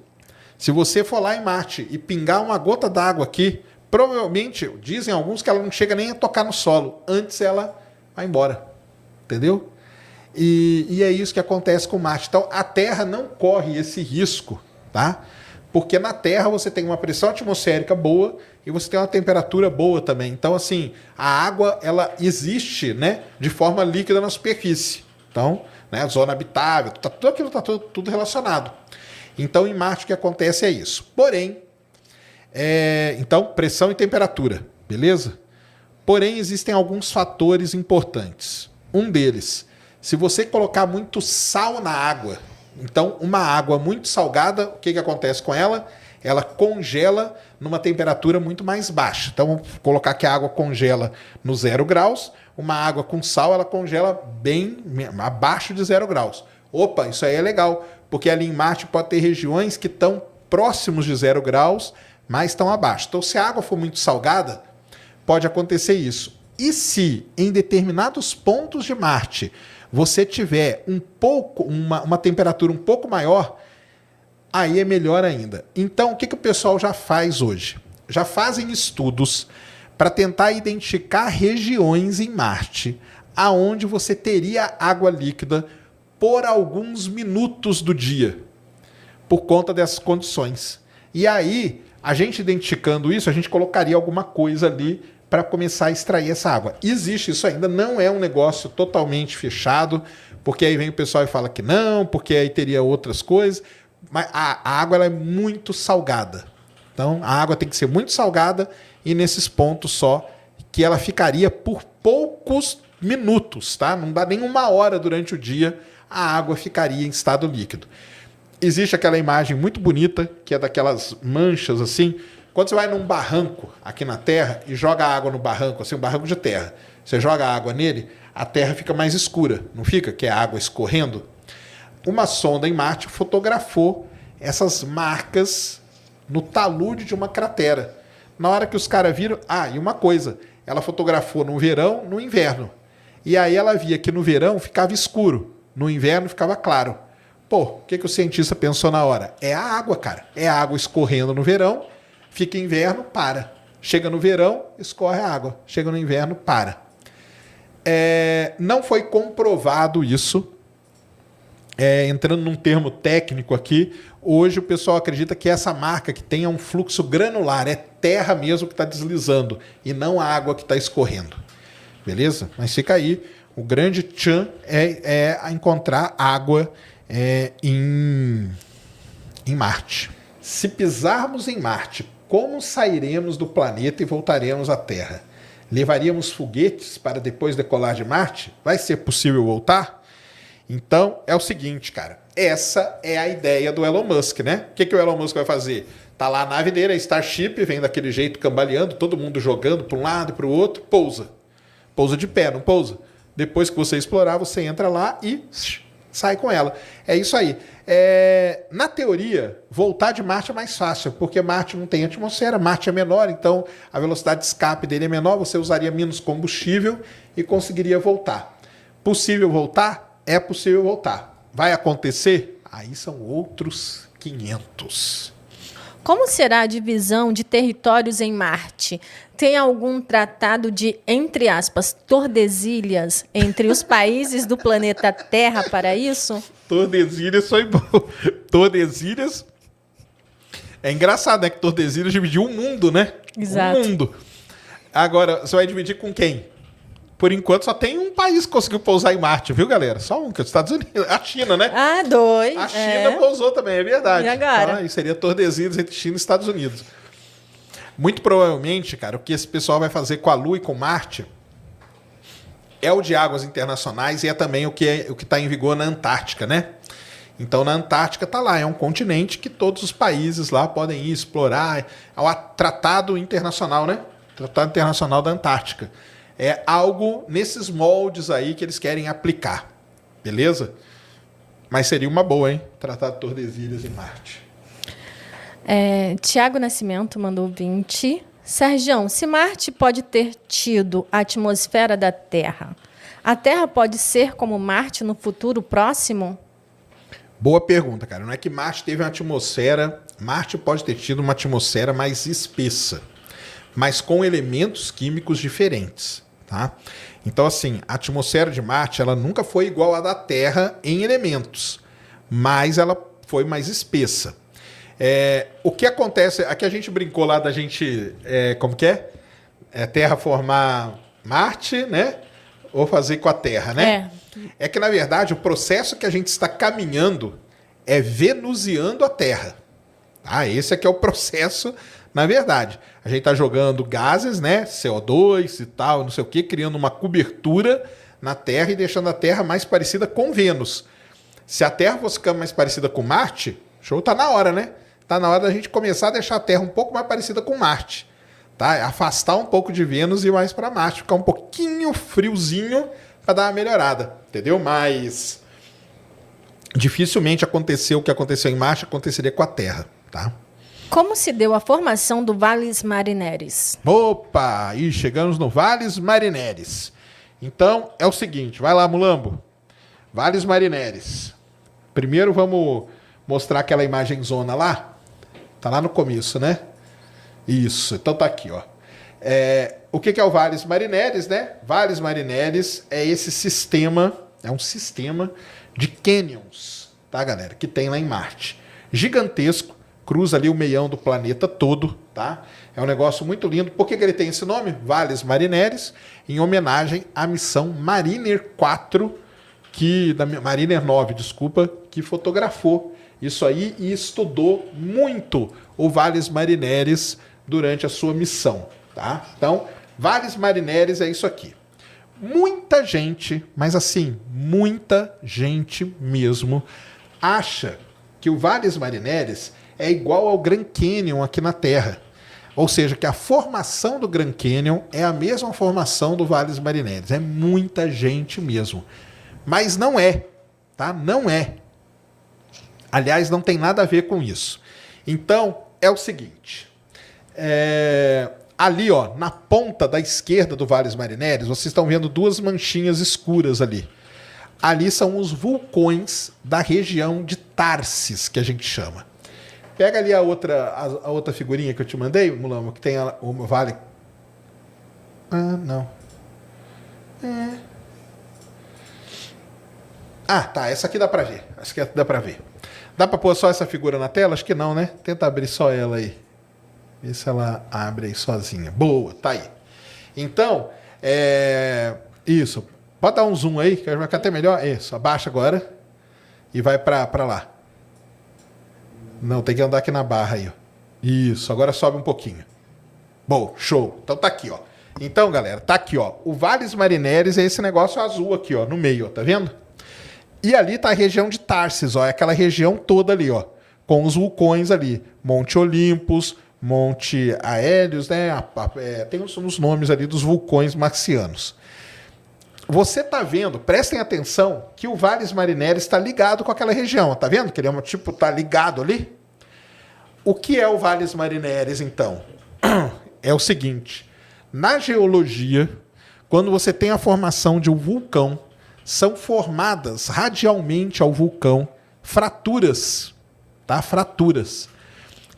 se você for lá em Marte e pingar uma gota d'água aqui, provavelmente, dizem alguns que ela não chega nem a tocar no solo. Antes ela vai embora. Entendeu? E é isso que acontece com Marte. Então, a Terra não corre esse risco, tá? Porque na Terra você tem uma pressão atmosférica boa e você tem uma temperatura boa também. Então, assim, a água, ela existe, né, de forma líquida na superfície. Então, né, zona habitável, tudo aquilo está tudo relacionado. Então, em Marte, o que acontece é isso. Porém, então, pressão e temperatura, beleza? Porém, existem alguns fatores importantes. Um deles, se você colocar muito sal na água, então uma água muito salgada, o que acontece com ela? Ela congela numa temperatura muito mais baixa. Então, vamos colocar que a água congela no 0 graus, uma água com sal, ela congela bem abaixo de 0 graus. Opa, isso aí é legal, porque ali em Marte pode ter regiões que estão próximos de 0 graus, mas estão abaixo. Então, se a água for muito salgada, pode acontecer isso. E se em determinados pontos de Marte você tiver uma temperatura um pouco maior, aí é melhor ainda. Então, o que o pessoal já faz hoje? Já fazem estudos para tentar identificar regiões em Marte aonde você teria água líquida por alguns minutos do dia, por conta dessas condições. E aí, a gente identificando isso, a gente colocaria alguma coisa ali para começar a extrair essa água. Existe isso ainda, não é um negócio totalmente fechado, porque aí vem o pessoal e fala que não, porque aí teria outras coisas, mas a água ela é muito salgada. Então, a água tem que ser muito salgada e nesses pontos só que ela ficaria por poucos minutos, tá? Não dá nem uma hora durante o dia, a água ficaria em estado líquido. Existe aquela imagem muito bonita, que é daquelas manchas assim. Quando você vai num barranco aqui na Terra e joga água no barranco, assim, um barranco de terra, você joga água nele, a Terra fica mais escura, não fica? Que é a água escorrendo. Uma sonda em Marte fotografou essas marcas no talude de uma cratera. Na hora que os caras viram... Ah, e uma coisa, ela fotografou no verão, no inverno. E aí ela via que no verão ficava escuro, no inverno ficava claro. Pô, o que o cientista pensou na hora? É a água, cara. É a água escorrendo no verão, fica inverno, para. Chega no verão, escorre a água. Chega no inverno, para. Não foi comprovado isso. Entrando num termo técnico aqui, hoje o pessoal acredita que essa marca que tem é um fluxo granular, é terra mesmo que está deslizando e não a água que está escorrendo. Beleza? Mas fica aí. O grande tchan é encontrar água em Marte. Se pisarmos em Marte, como sairemos do planeta e voltaremos à Terra? Levaríamos foguetes para depois decolar de Marte? Vai ser possível voltar? Então, é o seguinte, cara. Essa é a ideia do Elon Musk, né? O que o Elon Musk vai fazer? Tá lá a nave dele, a Starship, vem daquele jeito cambaleando, todo mundo jogando para um lado e para o outro, pousa. Pousa de pé, não pousa? Depois que você explorar, você entra lá e sai com ela. É isso aí. Na teoria, voltar de Marte é mais fácil, porque Marte não tem atmosfera, Marte é menor, então a velocidade de escape dele é menor, você usaria menos combustível e conseguiria voltar. Possível voltar? É possível voltar. Vai acontecer? Aí são outros 500. Como será a divisão de territórios em Marte? Tem algum tratado de, entre aspas, Tordesilhas entre os países do planeta Terra para isso? Tordesilhas foi bom. Tordesilhas... É engraçado, né? Que Tordesilhas dividiu o mundo, né? Exato. O mundo. Agora, você vai dividir com quem? Por enquanto, só tem um país que conseguiu pousar em Marte, viu, galera? Só um, que é os Estados Unidos. A China, né? Ah, dois. A China pousou também, é verdade. E agora? Então, aí seria Tordesilhas entre China e Estados Unidos. Muito provavelmente, cara, o que esse pessoal vai fazer com a Lua e com Marte é o de águas internacionais e é também o que está em vigor na Antártica, né? Então, na Antártica está lá, é um continente que todos os países lá podem ir explorar. É o Tratado Internacional, né? Tratado Internacional da Antártica. É algo nesses moldes aí que eles querem aplicar. Beleza? Mas seria uma boa, hein? Tratado de Tordesilhas em Marte. Tiago Nascimento mandou 20. Sergião, se Marte pode ter tido a atmosfera da Terra, a Terra pode ser como Marte no futuro próximo? Boa pergunta, cara. Não é que Marte teve uma atmosfera... Marte pode ter tido uma atmosfera mais espessa, mas com elementos químicos diferentes. tá? Então, assim, a atmosfera de Marte ela nunca foi igual à da Terra em elementos, mas ela foi mais espessa. O que acontece... Aqui a gente brincou lá da gente... como que é? Terraformar Marte, né? Ou fazer com a Terra, né? É que, na verdade, o processo que a gente está caminhando é venusiando a Terra. Tá? Esse aqui é o processo, na verdade. A gente está jogando gases, né? CO2 e tal, não sei o quê, criando uma cobertura na Terra e deixando a Terra mais parecida com Vênus. Se a Terra fosse ficando mais parecida com Marte, show, tá na hora, né? Tá na hora da gente começar a deixar a Terra um pouco mais parecida com Marte. Tá? Afastar um pouco de Vênus e ir mais para Marte. Ficar um pouquinho friozinho para dar uma melhorada. Entendeu? Mas dificilmente aconteceu o que aconteceu em Marte, aconteceria com a Terra. Tá? Como se deu a formação do Valles Marineris? Opa! E chegamos no Valles Marineris. Então, é o seguinte. Vai lá, Mulambo. Valles Marineris. Primeiro vamos mostrar aquela imagem zona lá. Tá lá no começo, né? Isso. Então tá aqui, ó. O que é o Valles Marineris, né? Valles Marineris é esse sistema, é um sistema de canyons, tá, galera? Que tem lá em Marte. Gigantesco, cruza ali o meião do planeta todo, tá? É um negócio muito lindo. Por que ele tem esse nome? Valles Marineris, em homenagem à missão Mariner 4, Mariner 9, desculpa, que fotografou isso aí e estudou muito o Valles Marineris durante a sua missão, tá? Então, Valles Marineris é isso aqui. Muita gente, mas assim, muita gente mesmo, acha que o Valles Marineris é igual ao Grand Canyon aqui na Terra. Ou seja, que a formação do Grand Canyon é a mesma formação do Valles Marineris. É muita gente mesmo. Mas não é, tá? Não é. Aliás, não tem nada a ver com isso. Então, é o seguinte. Ali, ó, na ponta da esquerda do Valles Marineris, vocês estão vendo duas manchinhas escuras ali. Ali são os vulcões da região de Tarsis, que a gente chama. Pega ali a outra figurinha que eu te mandei, Mulambo, que tem o vale... Ah, não. Ah, tá. Essa aqui dá pra ver. Essa aqui dá pra ver. Dá pra pôr só essa figura na tela? Acho que não, né? Tenta abrir só ela aí. Vê se ela abre aí sozinha. Boa, tá aí. Então, isso. Pode dar um zoom aí, que vai ficar até melhor. Isso, abaixa agora. E vai pra lá. Não, tem que andar aqui na barra aí, ó. Isso, agora sobe um pouquinho. Bom, show. Então tá aqui, ó. Então, galera, tá aqui, ó. O Valles Marineris é esse negócio azul aqui, ó, no meio, ó, tá vendo? E ali tá a região de Tarsis, ó, é aquela região toda ali, ó, com os vulcões ali. Monte Olympus, Monte Aélios, né? Tem os nomes ali dos vulcões marcianos. Você tá vendo, prestem atenção, que o Valles Marineris está ligado com aquela região, tá vendo? Que ele é tá ligado ali. O que é o Valles Marineris, então? É o seguinte, na geologia, quando você tem a formação de um vulcão, são formadas radialmente ao vulcão fraturas, tá? Fraturas.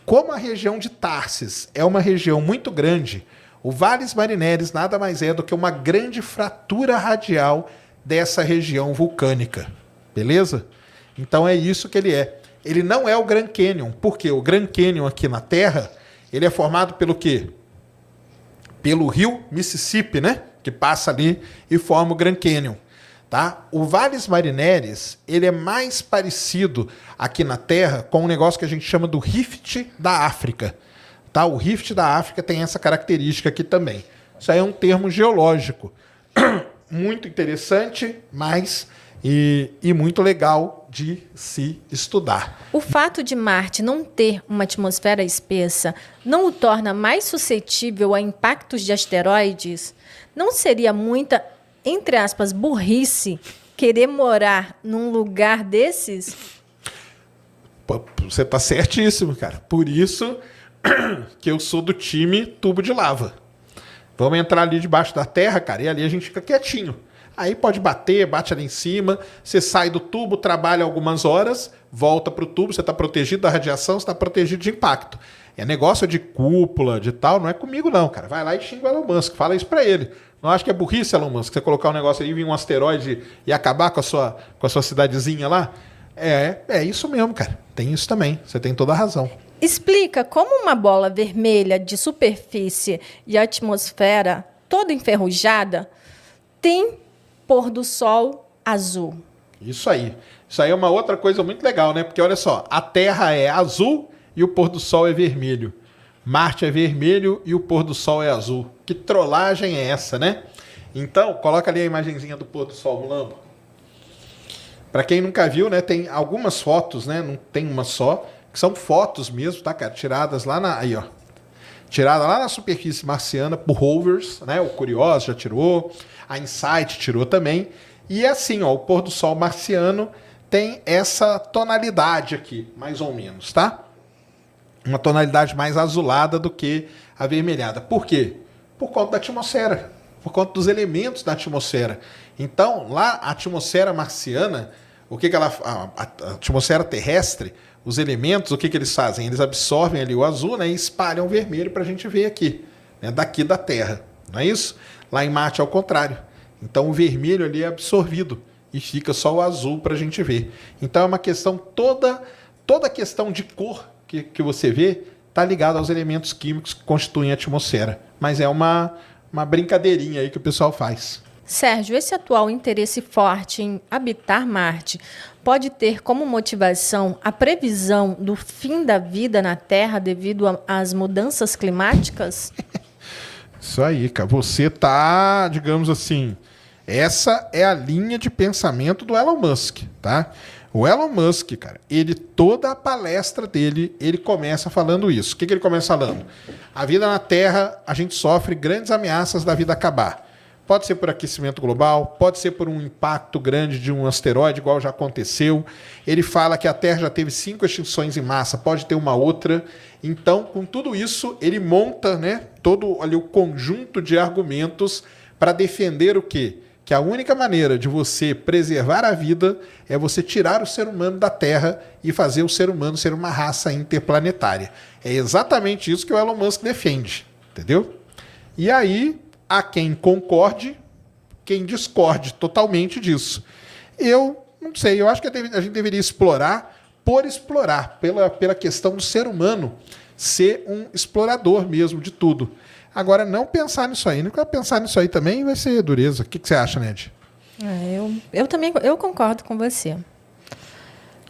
Como a região de Tarsis é uma região muito grande, o Valles Marineris nada mais é do que uma grande fratura radial dessa região vulcânica. Beleza? Então é isso que ele é. Ele não é o Grand Canyon. Por quê? O Grand Canyon aqui na Terra, ele é formado pelo quê? Pelo rio Mississippi, né? Que passa ali e forma o Grand Canyon. Tá? O Valles Marineris, ele é mais parecido aqui na Terra com um negócio que a gente chama do Rift da África. Tá? O Rift da África tem essa característica aqui também. Isso aí é um termo geológico. Muito interessante, mas e muito legal de se estudar. O fato de Marte não ter uma atmosfera espessa não o torna mais suscetível a impactos de asteroides? Não seria muita, entre aspas, burrice querer morar num lugar desses? Você tá certíssimo, cara. Por isso que eu sou do time tubo de lava. Vamos entrar ali debaixo da terra, cara, e ali a gente fica quietinho. Aí pode bater, bate ali em cima, você sai do tubo, trabalha algumas horas, volta pro tubo, você está protegido da radiação, você está protegido de impacto. É negócio de cúpula, de tal, não é comigo não, cara. Vai lá e xinga o Elon Musk, fala isso para ele. Não acha que é burrice, Elon Musk, você colocar um negócio aí, vir um asteroide e acabar com a sua cidadezinha lá? É isso mesmo, cara. Tem isso também. Você tem toda a razão. Explica como uma bola vermelha de superfície e atmosfera toda enferrujada tem pôr do sol azul. Isso aí. Isso aí é uma outra coisa muito legal, né? Porque olha só, a Terra é azul e o pôr do sol é vermelho. Marte é vermelho e o pôr do sol é azul. Que trollagem é essa, né? Então, coloca ali a imagenzinha do pôr do sol, Mulambo. Para quem nunca viu, né, tem algumas fotos, né? Não tem uma só, que são fotos mesmo, tá, cara? Tiradas lá tirada lá na superfície marciana por rovers, né? O Curiosity já tirou, a InSight tirou também. E é assim, ó, o pôr do sol marciano tem essa tonalidade aqui, mais ou menos, tá? Uma tonalidade mais azulada do que avermelhada. Por quê? Por conta da atmosfera, por conta dos elementos da atmosfera. Então, lá a atmosfera marciana, a atmosfera terrestre, os elementos, o que eles fazem? Eles absorvem ali o azul, né, e espalham o vermelho para a gente ver aqui, né, daqui da Terra, não é isso? Lá em Marte é o contrário. Então o vermelho ali é absorvido e fica só o azul para a gente ver. Então é uma questão toda a questão de cor que você vê está ligada aos elementos químicos que constituem a atmosfera. Mas é uma brincadeirinha aí que o pessoal faz. Sérgio, esse atual interesse forte em habitar Marte pode ter como motivação a previsão do fim da vida na Terra devido às mudanças climáticas? Isso aí, cara. Você tá, digamos assim, essa é a linha de pensamento do Elon Musk, tá? O Elon Musk, cara, toda a palestra dele, ele começa falando isso. O que ele começa falando? A vida na Terra, a gente sofre grandes ameaças da vida acabar. Pode ser por aquecimento global, pode ser por um impacto grande de um asteroide, igual já aconteceu. Ele fala que a Terra já teve 5 extinções em massa, pode ter uma outra. Então, com tudo isso, ele monta, né, todo ali o conjunto de argumentos para defender o quê? Que a única maneira de você preservar a vida é você tirar o ser humano da Terra e fazer o ser humano ser uma raça interplanetária. É exatamente isso que o Elon Musk defende, entendeu? E aí, há quem concorde, quem discorde totalmente disso. Eu não sei, eu acho que a gente deveria explorar, pela questão do ser humano ser um explorador mesmo de tudo. Agora, não pensar nisso aí. Não pensar nisso aí também vai ser dureza. O que você acha, Ned? Eu também concordo com você.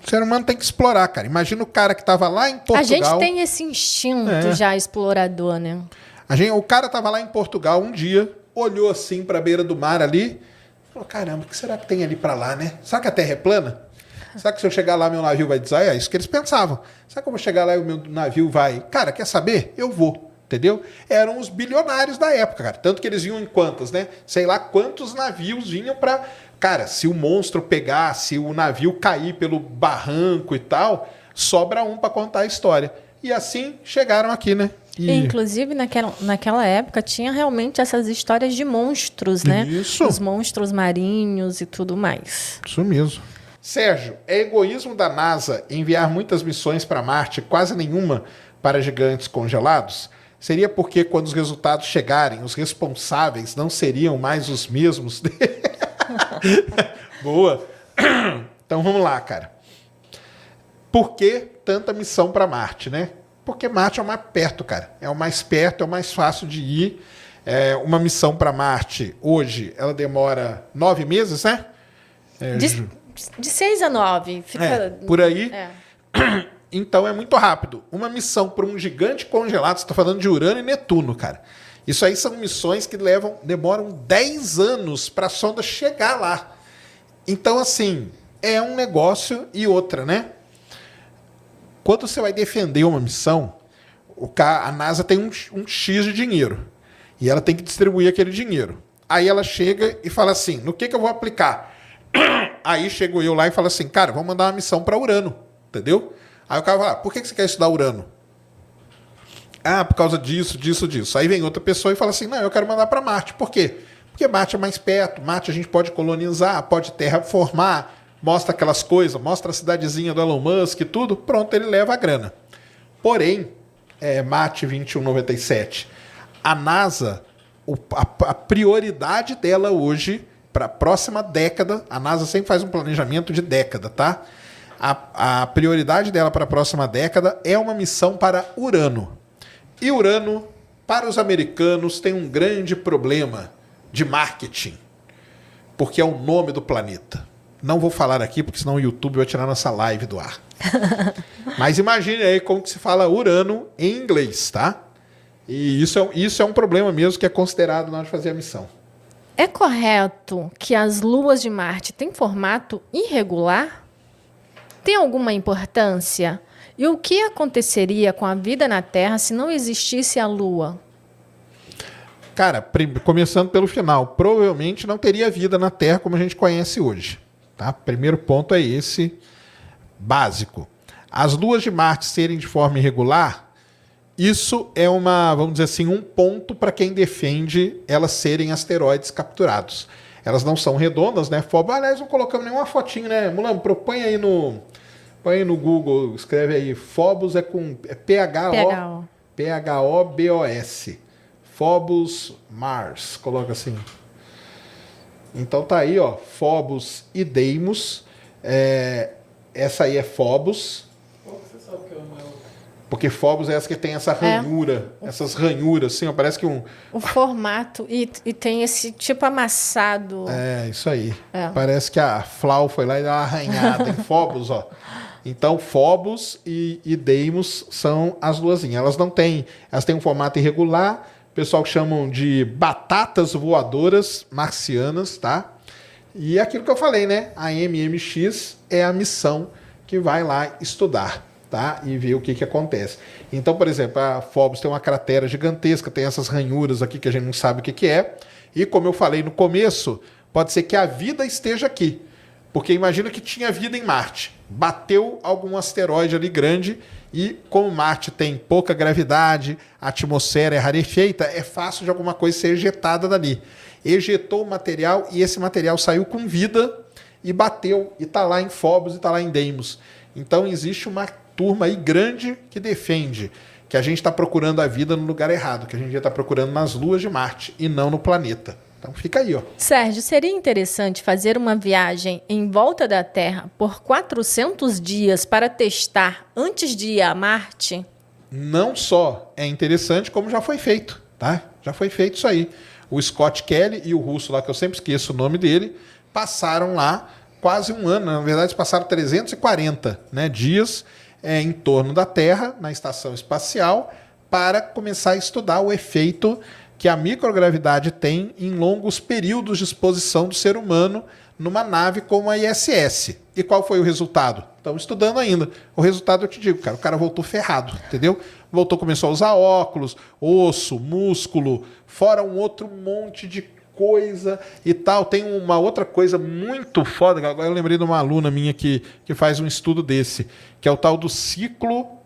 O ser humano tem que explorar, cara. Imagina o cara que estava lá em Portugal. A gente tem esse instinto já explorador, né? O cara estava lá em Portugal um dia, olhou assim para a beira do mar ali, falou, caramba, o que será que tem ali para lá, né? Será que a Terra é plana? Será que se eu chegar lá meu navio vai dizer? É isso que eles pensavam. Será que eu vou chegar lá e o meu navio vai... Cara, quer saber? Eu vou. Entendeu? Eram os bilionários da época, cara. Tanto que eles vinham em quantas, né? Sei lá quantos navios vinham para... Cara, se o monstro pegar, se o navio cair pelo barranco e tal, sobra um para contar a história. E assim chegaram aqui, né? Inclusive, naquela época, tinha realmente essas histórias de monstros, né? Isso. Os monstros marinhos e tudo mais. Isso mesmo. Sérgio, é egoísmo da NASA enviar muitas missões para Marte, quase nenhuma para gigantes congelados? Seria porque quando os resultados chegarem, os responsáveis não seriam mais os mesmos? Boa. Então vamos lá, cara. Por que tanta missão para Marte, né? Porque Marte é o mais perto, cara. É o mais perto, é o mais fácil de ir. Uma missão para Marte, hoje, ela demora 9 meses, né? De 6 a 9. Fica... por aí. Então é muito rápido. Uma missão para um gigante congelado, você está falando de Urano e Netuno, cara. Isso aí são missões que demoram 10 anos para a sonda chegar lá. Então, assim, é um negócio e outra, né? Quando você vai defender uma missão, a NASA tem um X de dinheiro. E ela tem que distribuir aquele dinheiro. Aí ela chega e fala assim, no que eu vou aplicar? Aí chego eu lá e falo assim, cara, vamos mandar uma missão para Urano, entendeu? Aí o cara fala, por que você quer estudar Urano? Ah, por causa disso. Aí vem outra pessoa e fala assim, não, eu quero mandar para Marte. Por quê? Porque Marte é mais perto, Marte a gente pode colonizar, pode terraformar, mostra aquelas coisas, mostra a cidadezinha do Elon Musk e tudo, pronto, ele leva a grana. Porém, Marte 2197, a NASA a prioridade dela hoje, para a próxima década, a NASA sempre faz um planejamento de década, tá? A prioridade dela para a próxima década é uma missão para Urano. E Urano, para os americanos, tem um grande problema de marketing, porque é o nome do planeta. Não vou falar aqui, porque senão o YouTube vai tirar nossa live do ar. Mas imagine aí como que se fala Urano em inglês, tá? E isso é um problema mesmo que é considerado na hora de fazer a missão. É correto que as luas de Marte têm formato irregular? Tem alguma importância? E o que aconteceria com a vida na Terra se não existisse a Lua? Cara, começando pelo final, provavelmente não teria vida na Terra como a gente conhece hoje. Tá? Primeiro ponto é esse, básico. As luas de Marte serem de forma irregular, isso é vamos dizer assim, um ponto para quem defende elas serem asteroides capturados. Elas não são redondas, né? Aliás, não colocamos nenhuma fotinho, né? Mulambo, põe aí no Google, escreve aí, Phobos é Phobos. Phobos Mars, coloca assim. Então tá aí, ó, Phobos e Deimos. Essa aí é Phobos. Como você sabe que é o maior? Porque Phobos é essa que tem essa ranhura, essas ranhuras, assim, ó, parece que o formato, e tem esse tipo amassado. É, isso aí. Parece que a Flau foi lá e deu uma arranhada em Phobos, ó. Então, Phobos e Deimos são as luazinhas. Elas têm um formato irregular, o pessoal que chamam de batatas voadoras marcianas, tá? E é aquilo que eu falei, né? A MMX é a missão que vai lá estudar, tá? E ver o que acontece. Então, por exemplo, a Phobos tem uma cratera gigantesca, tem essas ranhuras aqui que a gente não sabe o que é. E como eu falei no começo, pode ser que a vida esteja aqui. Porque imagina que tinha vida em Marte. Bateu algum asteroide ali grande e como Marte tem pouca gravidade, a atmosfera é rarefeita, é fácil de alguma coisa ser ejetada dali. Ejetou o material e esse material saiu com vida e bateu e está lá em Phobos e está lá em Deimos. Então existe uma turma aí grande que defende que a gente está procurando a vida no lugar errado, que a gente está procurando nas luas de Marte e não no planeta. Então fica aí, ó. Sérgio, seria interessante fazer uma viagem em volta da Terra por 400 dias para testar antes de ir a Marte? Não só é interessante, como já foi feito, tá? Já foi feito isso aí. O Scott Kelly e o russo lá, que eu sempre esqueço o nome dele, passaram lá quase um ano. Na verdade, passaram 340 dias em torno da Terra, na estação espacial, para começar a estudar o efeito que a microgravidade tem em longos períodos de exposição do ser humano numa nave como a ISS. E qual foi o resultado? Estamos estudando ainda. O resultado eu te digo, cara, o cara voltou ferrado, entendeu? Começou a usar óculos, osso, músculo, fora um outro monte de coisa e tal. Tem uma outra coisa muito foda, agora eu lembrei de uma aluna minha que faz um estudo desse, que é o tal do ciclo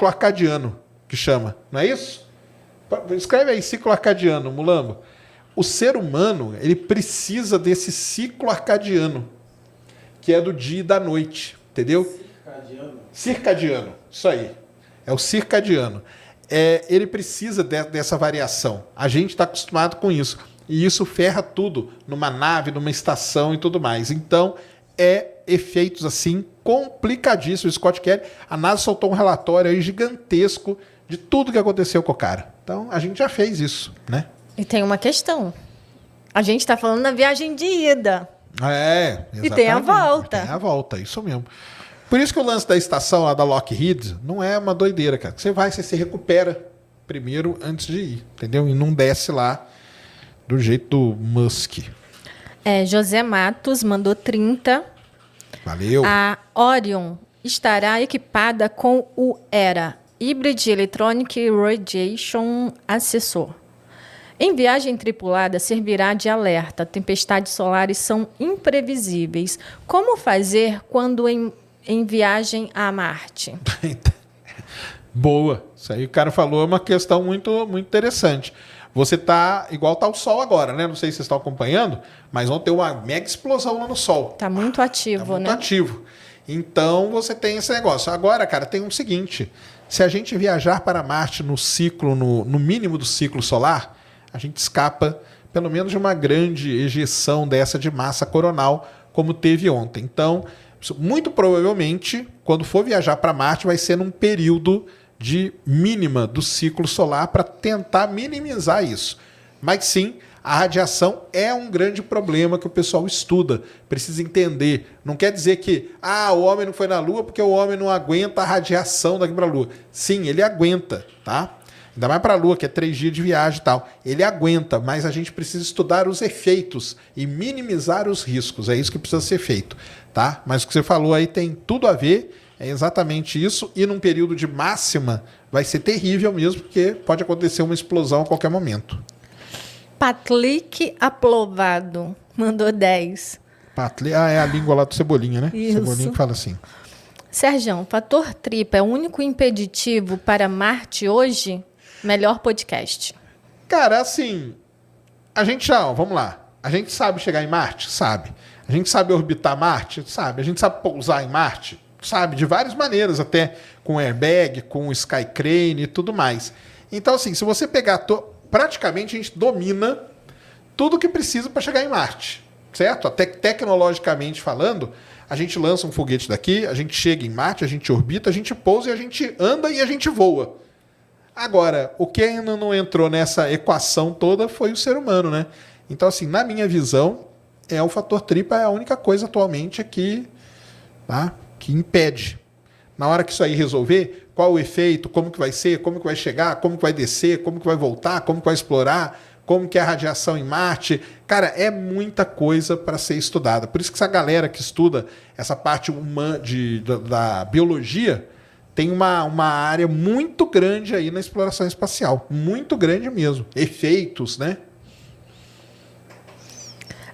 arcadiano, que chama, não é isso? Escreve aí, ciclo arcadiano, Mulambo. O ser humano, ele precisa desse ciclo arcadiano, que é do dia e da noite, entendeu? Circadiano, isso aí. É o circadiano. Ele precisa dessa variação. A gente está acostumado com isso. E isso ferra tudo numa nave, numa estação e tudo mais. Então, efeitos assim complicadíssimos. O Scott Kelly, a NASA soltou um relatório aí gigantesco de tudo que aconteceu com o cara. Então, a gente já fez isso, né? E tem uma questão. A gente está falando na viagem de ida. Exatamente. E tem a volta. Tem a volta, isso mesmo. Por isso que o lance da estação lá da Lockheed não é uma doideira, cara. Você se recupera primeiro antes de ir, entendeu? E não desce lá do jeito do Musk. José Matos mandou 30. Valeu. A Orion estará equipada com o ERA, Hybrid Electronic Radiation Assessor. Em viagem tripulada, servirá de alerta. Tempestades solares são imprevisíveis. Como fazer quando em viagem a Marte? Boa. Isso aí o cara falou, é uma questão muito, muito interessante. Você tá igual tá o Sol agora, né? Não sei se vocês estão acompanhando, mas vão ter uma mega explosão lá no Sol. Tá muito ativo, tá muito ativo. Então você tem esse negócio. Agora, cara, tem o seguinte: se a gente viajar para Marte no ciclo, no mínimo do ciclo solar, a gente escapa pelo menos de uma grande ejeção dessa de massa coronal, como teve ontem. Então, muito provavelmente, quando for viajar para Marte, vai ser num período de mínima do ciclo solar para tentar minimizar isso. Mas sim, a radiação é um grande problema que o pessoal estuda, precisa entender. Não quer dizer que o homem não foi na Lua porque o homem não aguenta a radiação daqui para a Lua. Sim, ele aguenta, tá? Ainda mais para a Lua, que é 3 dias de viagem e tal. Ele aguenta, mas a gente precisa estudar os efeitos e minimizar os riscos. É isso que precisa ser feito, tá? Mas o que você falou aí tem tudo a ver, é exatamente isso. E num período de máxima vai ser terrível mesmo, porque pode acontecer uma explosão a qualquer momento. Patlick Aplovado mandou 10. É a língua lá do Cebolinha, né? Isso. Cebolinha que fala assim. Sérgio, fator tripa é o único impeditivo para Marte hoje? Melhor podcast. Cara, assim, a gente vamos lá. A gente sabe chegar em Marte? Sabe. A gente sabe orbitar Marte? Sabe. A gente sabe pousar em Marte? Sabe. De várias maneiras, até com airbag, com skycrane e tudo mais. Então, assim, se você pegar... Praticamente a gente domina tudo que precisa para chegar em Marte, certo? Até tecnologicamente falando, a gente lança um foguete daqui, a gente chega em Marte, a gente orbita, a gente pousa e a gente anda e a gente voa. Agora, o que ainda não entrou nessa equação toda foi o ser humano, né? Então, assim, na minha visão, o fator tripa é a única coisa atualmente que impede. Na hora que isso aí resolver, qual o efeito, como que vai ser, como que vai chegar, como que vai descer, como que vai voltar, como que vai explorar, como que é a radiação em Marte. Cara, é muita coisa para ser estudada. Por isso que essa galera que estuda essa parte humana da biologia tem uma área muito grande aí na exploração espacial. Muito grande mesmo. Efeitos, né?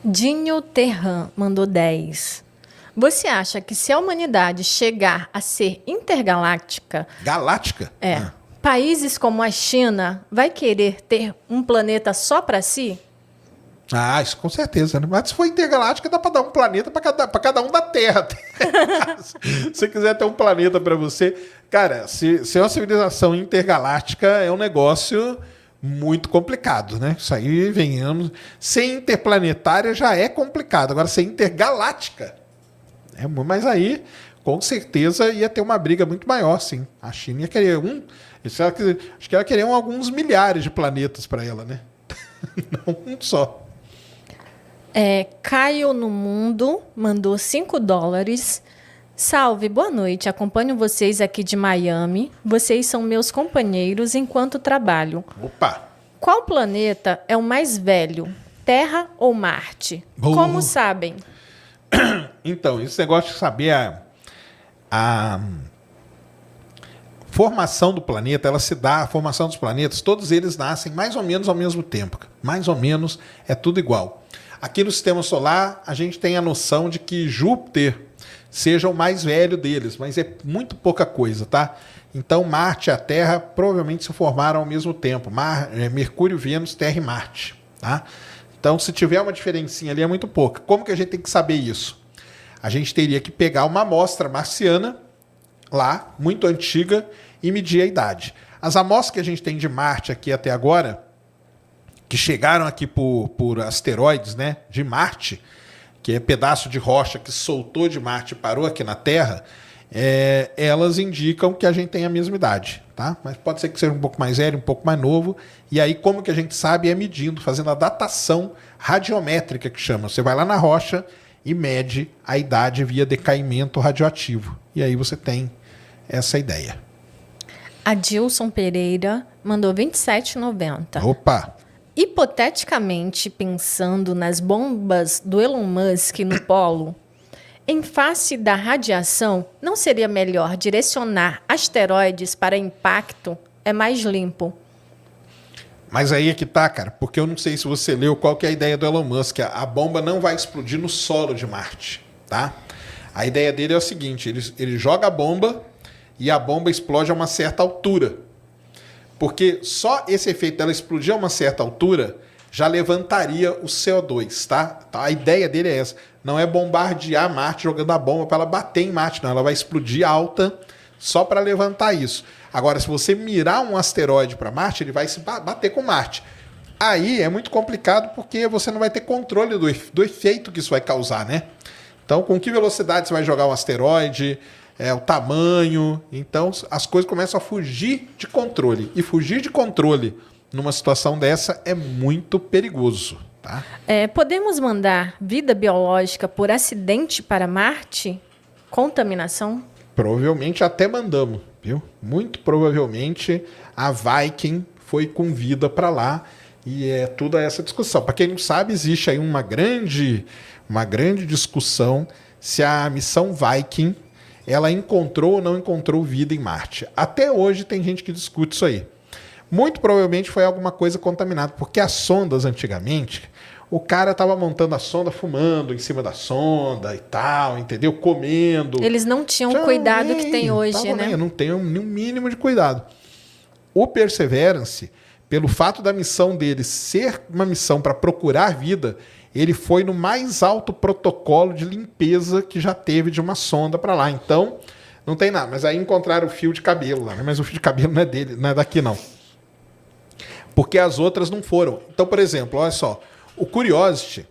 Dinho Terran mandou 10. Você acha que se a humanidade chegar a ser intergaláctica... Galáctica? Países como a China vai querer ter um planeta só para si? Isso com certeza. Né? Mas se for intergaláctica, dá para dar um planeta para cada um da Terra. Se você quiser ter um planeta para você... Cara, se é uma civilização intergaláctica, é um negócio muito complicado, né? Isso aí, venhamos... Ser interplanetária já é complicado. Agora, ser intergaláctica... Mas aí, com certeza, ia ter uma briga muito maior, sim. A China ia querer acho que ela queria alguns milhares de planetas para ela, né? Não um só. Caio no Mundo mandou $5. Salve, boa noite. Acompanho vocês aqui de Miami. Vocês são meus companheiros enquanto trabalho. Opa! Qual planeta é o mais velho? Terra ou Marte? Como sabem? Então, esse negócio de saber a formação do planeta, a formação dos planetas, todos eles nascem mais ou menos ao mesmo tempo. Mais ou menos é tudo igual. Aqui no Sistema Solar, a gente tem a noção de que Júpiter seja o mais velho deles, mas é muito pouca coisa, tá? Então, Marte e a Terra provavelmente se formaram ao mesmo tempo. Mercúrio, Vênus, Terra e Marte, tá? Então, se tiver uma diferencinha ali, é muito pouca. Como que a gente tem que saber isso? A gente teria que pegar uma amostra marciana, lá, muito antiga, e medir a idade. As amostras que a gente tem de Marte aqui até agora, que chegaram aqui por asteroides, né, de Marte, que é pedaço de rocha que soltou de Marte e parou aqui na Terra, elas indicam que a gente tem a mesma idade, tá? Mas pode ser que seja um pouco mais velho, um pouco mais novo. E aí, como que a gente sabe? É medindo, fazendo a datação radiométrica, que chama. Você vai lá na rocha e mede a idade via decaimento radioativo. E aí você tem essa ideia. Adilson Pereira mandou R$27,90. Opa! Hipoteticamente, pensando nas bombas do Elon Musk no polo, em face da radiação, não seria melhor direcionar asteroides para impacto? É mais limpo. Mas aí é que tá, cara, porque eu não sei se você leu qual que é a ideia do Elon Musk. A bomba não vai explodir no solo de Marte, tá? A ideia dele é o seguinte, ele joga a bomba e a bomba explode a uma certa altura. Porque só esse efeito dela explodir a uma certa altura já levantaria o CO2, tá? A ideia dele é essa. Não é bombardear Marte jogando a bomba para ela bater em Marte, não. Ela vai explodir alta só para levantar isso. Agora, se você mirar um asteroide para Marte, ele vai se bater com Marte. Aí é muito complicado porque você não vai ter controle do efeito que isso vai causar, né? Então, com que velocidade você vai jogar um asteroide, o tamanho. Então, as coisas começam a fugir de controle. E fugir de controle numa situação dessa é muito perigoso, tá? Podemos mandar vida biológica por acidente para Marte? Contaminação? Provavelmente até mandamos, viu? Muito provavelmente a Viking foi com vida para lá. E é toda essa discussão. Para quem não sabe, existe aí uma grande discussão se a missão Viking ela encontrou ou não encontrou vida em Marte. Até hoje tem gente que discute isso aí. Muito provavelmente foi alguma coisa contaminada, porque as sondas antigamente, o cara estava montando a sonda, fumando em cima da sonda e tal, entendeu? Comendo. Eles não tinham o cuidado que tem hoje, né? Não tem nenhum mínimo de cuidado. O Perseverance, pelo fato da missão dele ser uma missão para procurar vida, ele foi no mais alto protocolo de limpeza que já teve de uma sonda para lá. Então, não tem nada. Mas aí encontraram o fio de cabelo lá. Mas o fio de cabelo não é dele, não é daqui não. Porque as outras não foram. Então, por exemplo, olha só. O Curiosity,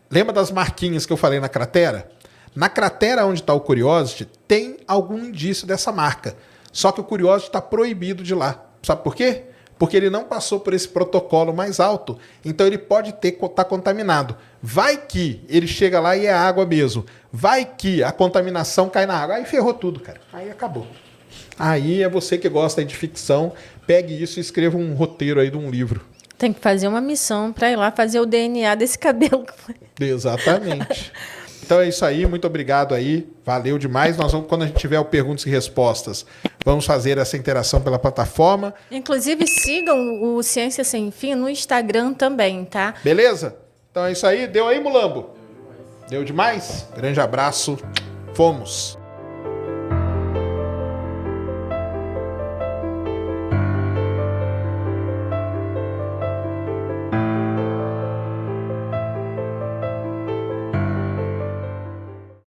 lembra das marquinhas que eu falei na cratera? Na cratera onde está o Curiosity, tem algum indício dessa marca. Só que o Curiosity está proibido de lá. Sabe por quê? Porque ele não passou por esse protocolo mais alto. Então ele pode estar contaminado. Vai que ele chega lá e é água mesmo. Vai que a contaminação cai na água. Aí ferrou tudo, cara. Aí acabou. Aí é você que gosta de ficção, pegue isso e escreva um roteiro aí de um livro. Tem que fazer uma missão para ir lá fazer o DNA desse cabelo. Exatamente. Então é isso aí, muito obrigado aí, valeu demais. Nós vamos, quando a gente tiver o perguntas e respostas, vamos fazer essa interação pela plataforma. Inclusive sigam o Ciência Sem Fim no Instagram também, tá? Beleza? Então é isso aí, deu aí, Mulambo? Deu demais? Grande abraço, fomos!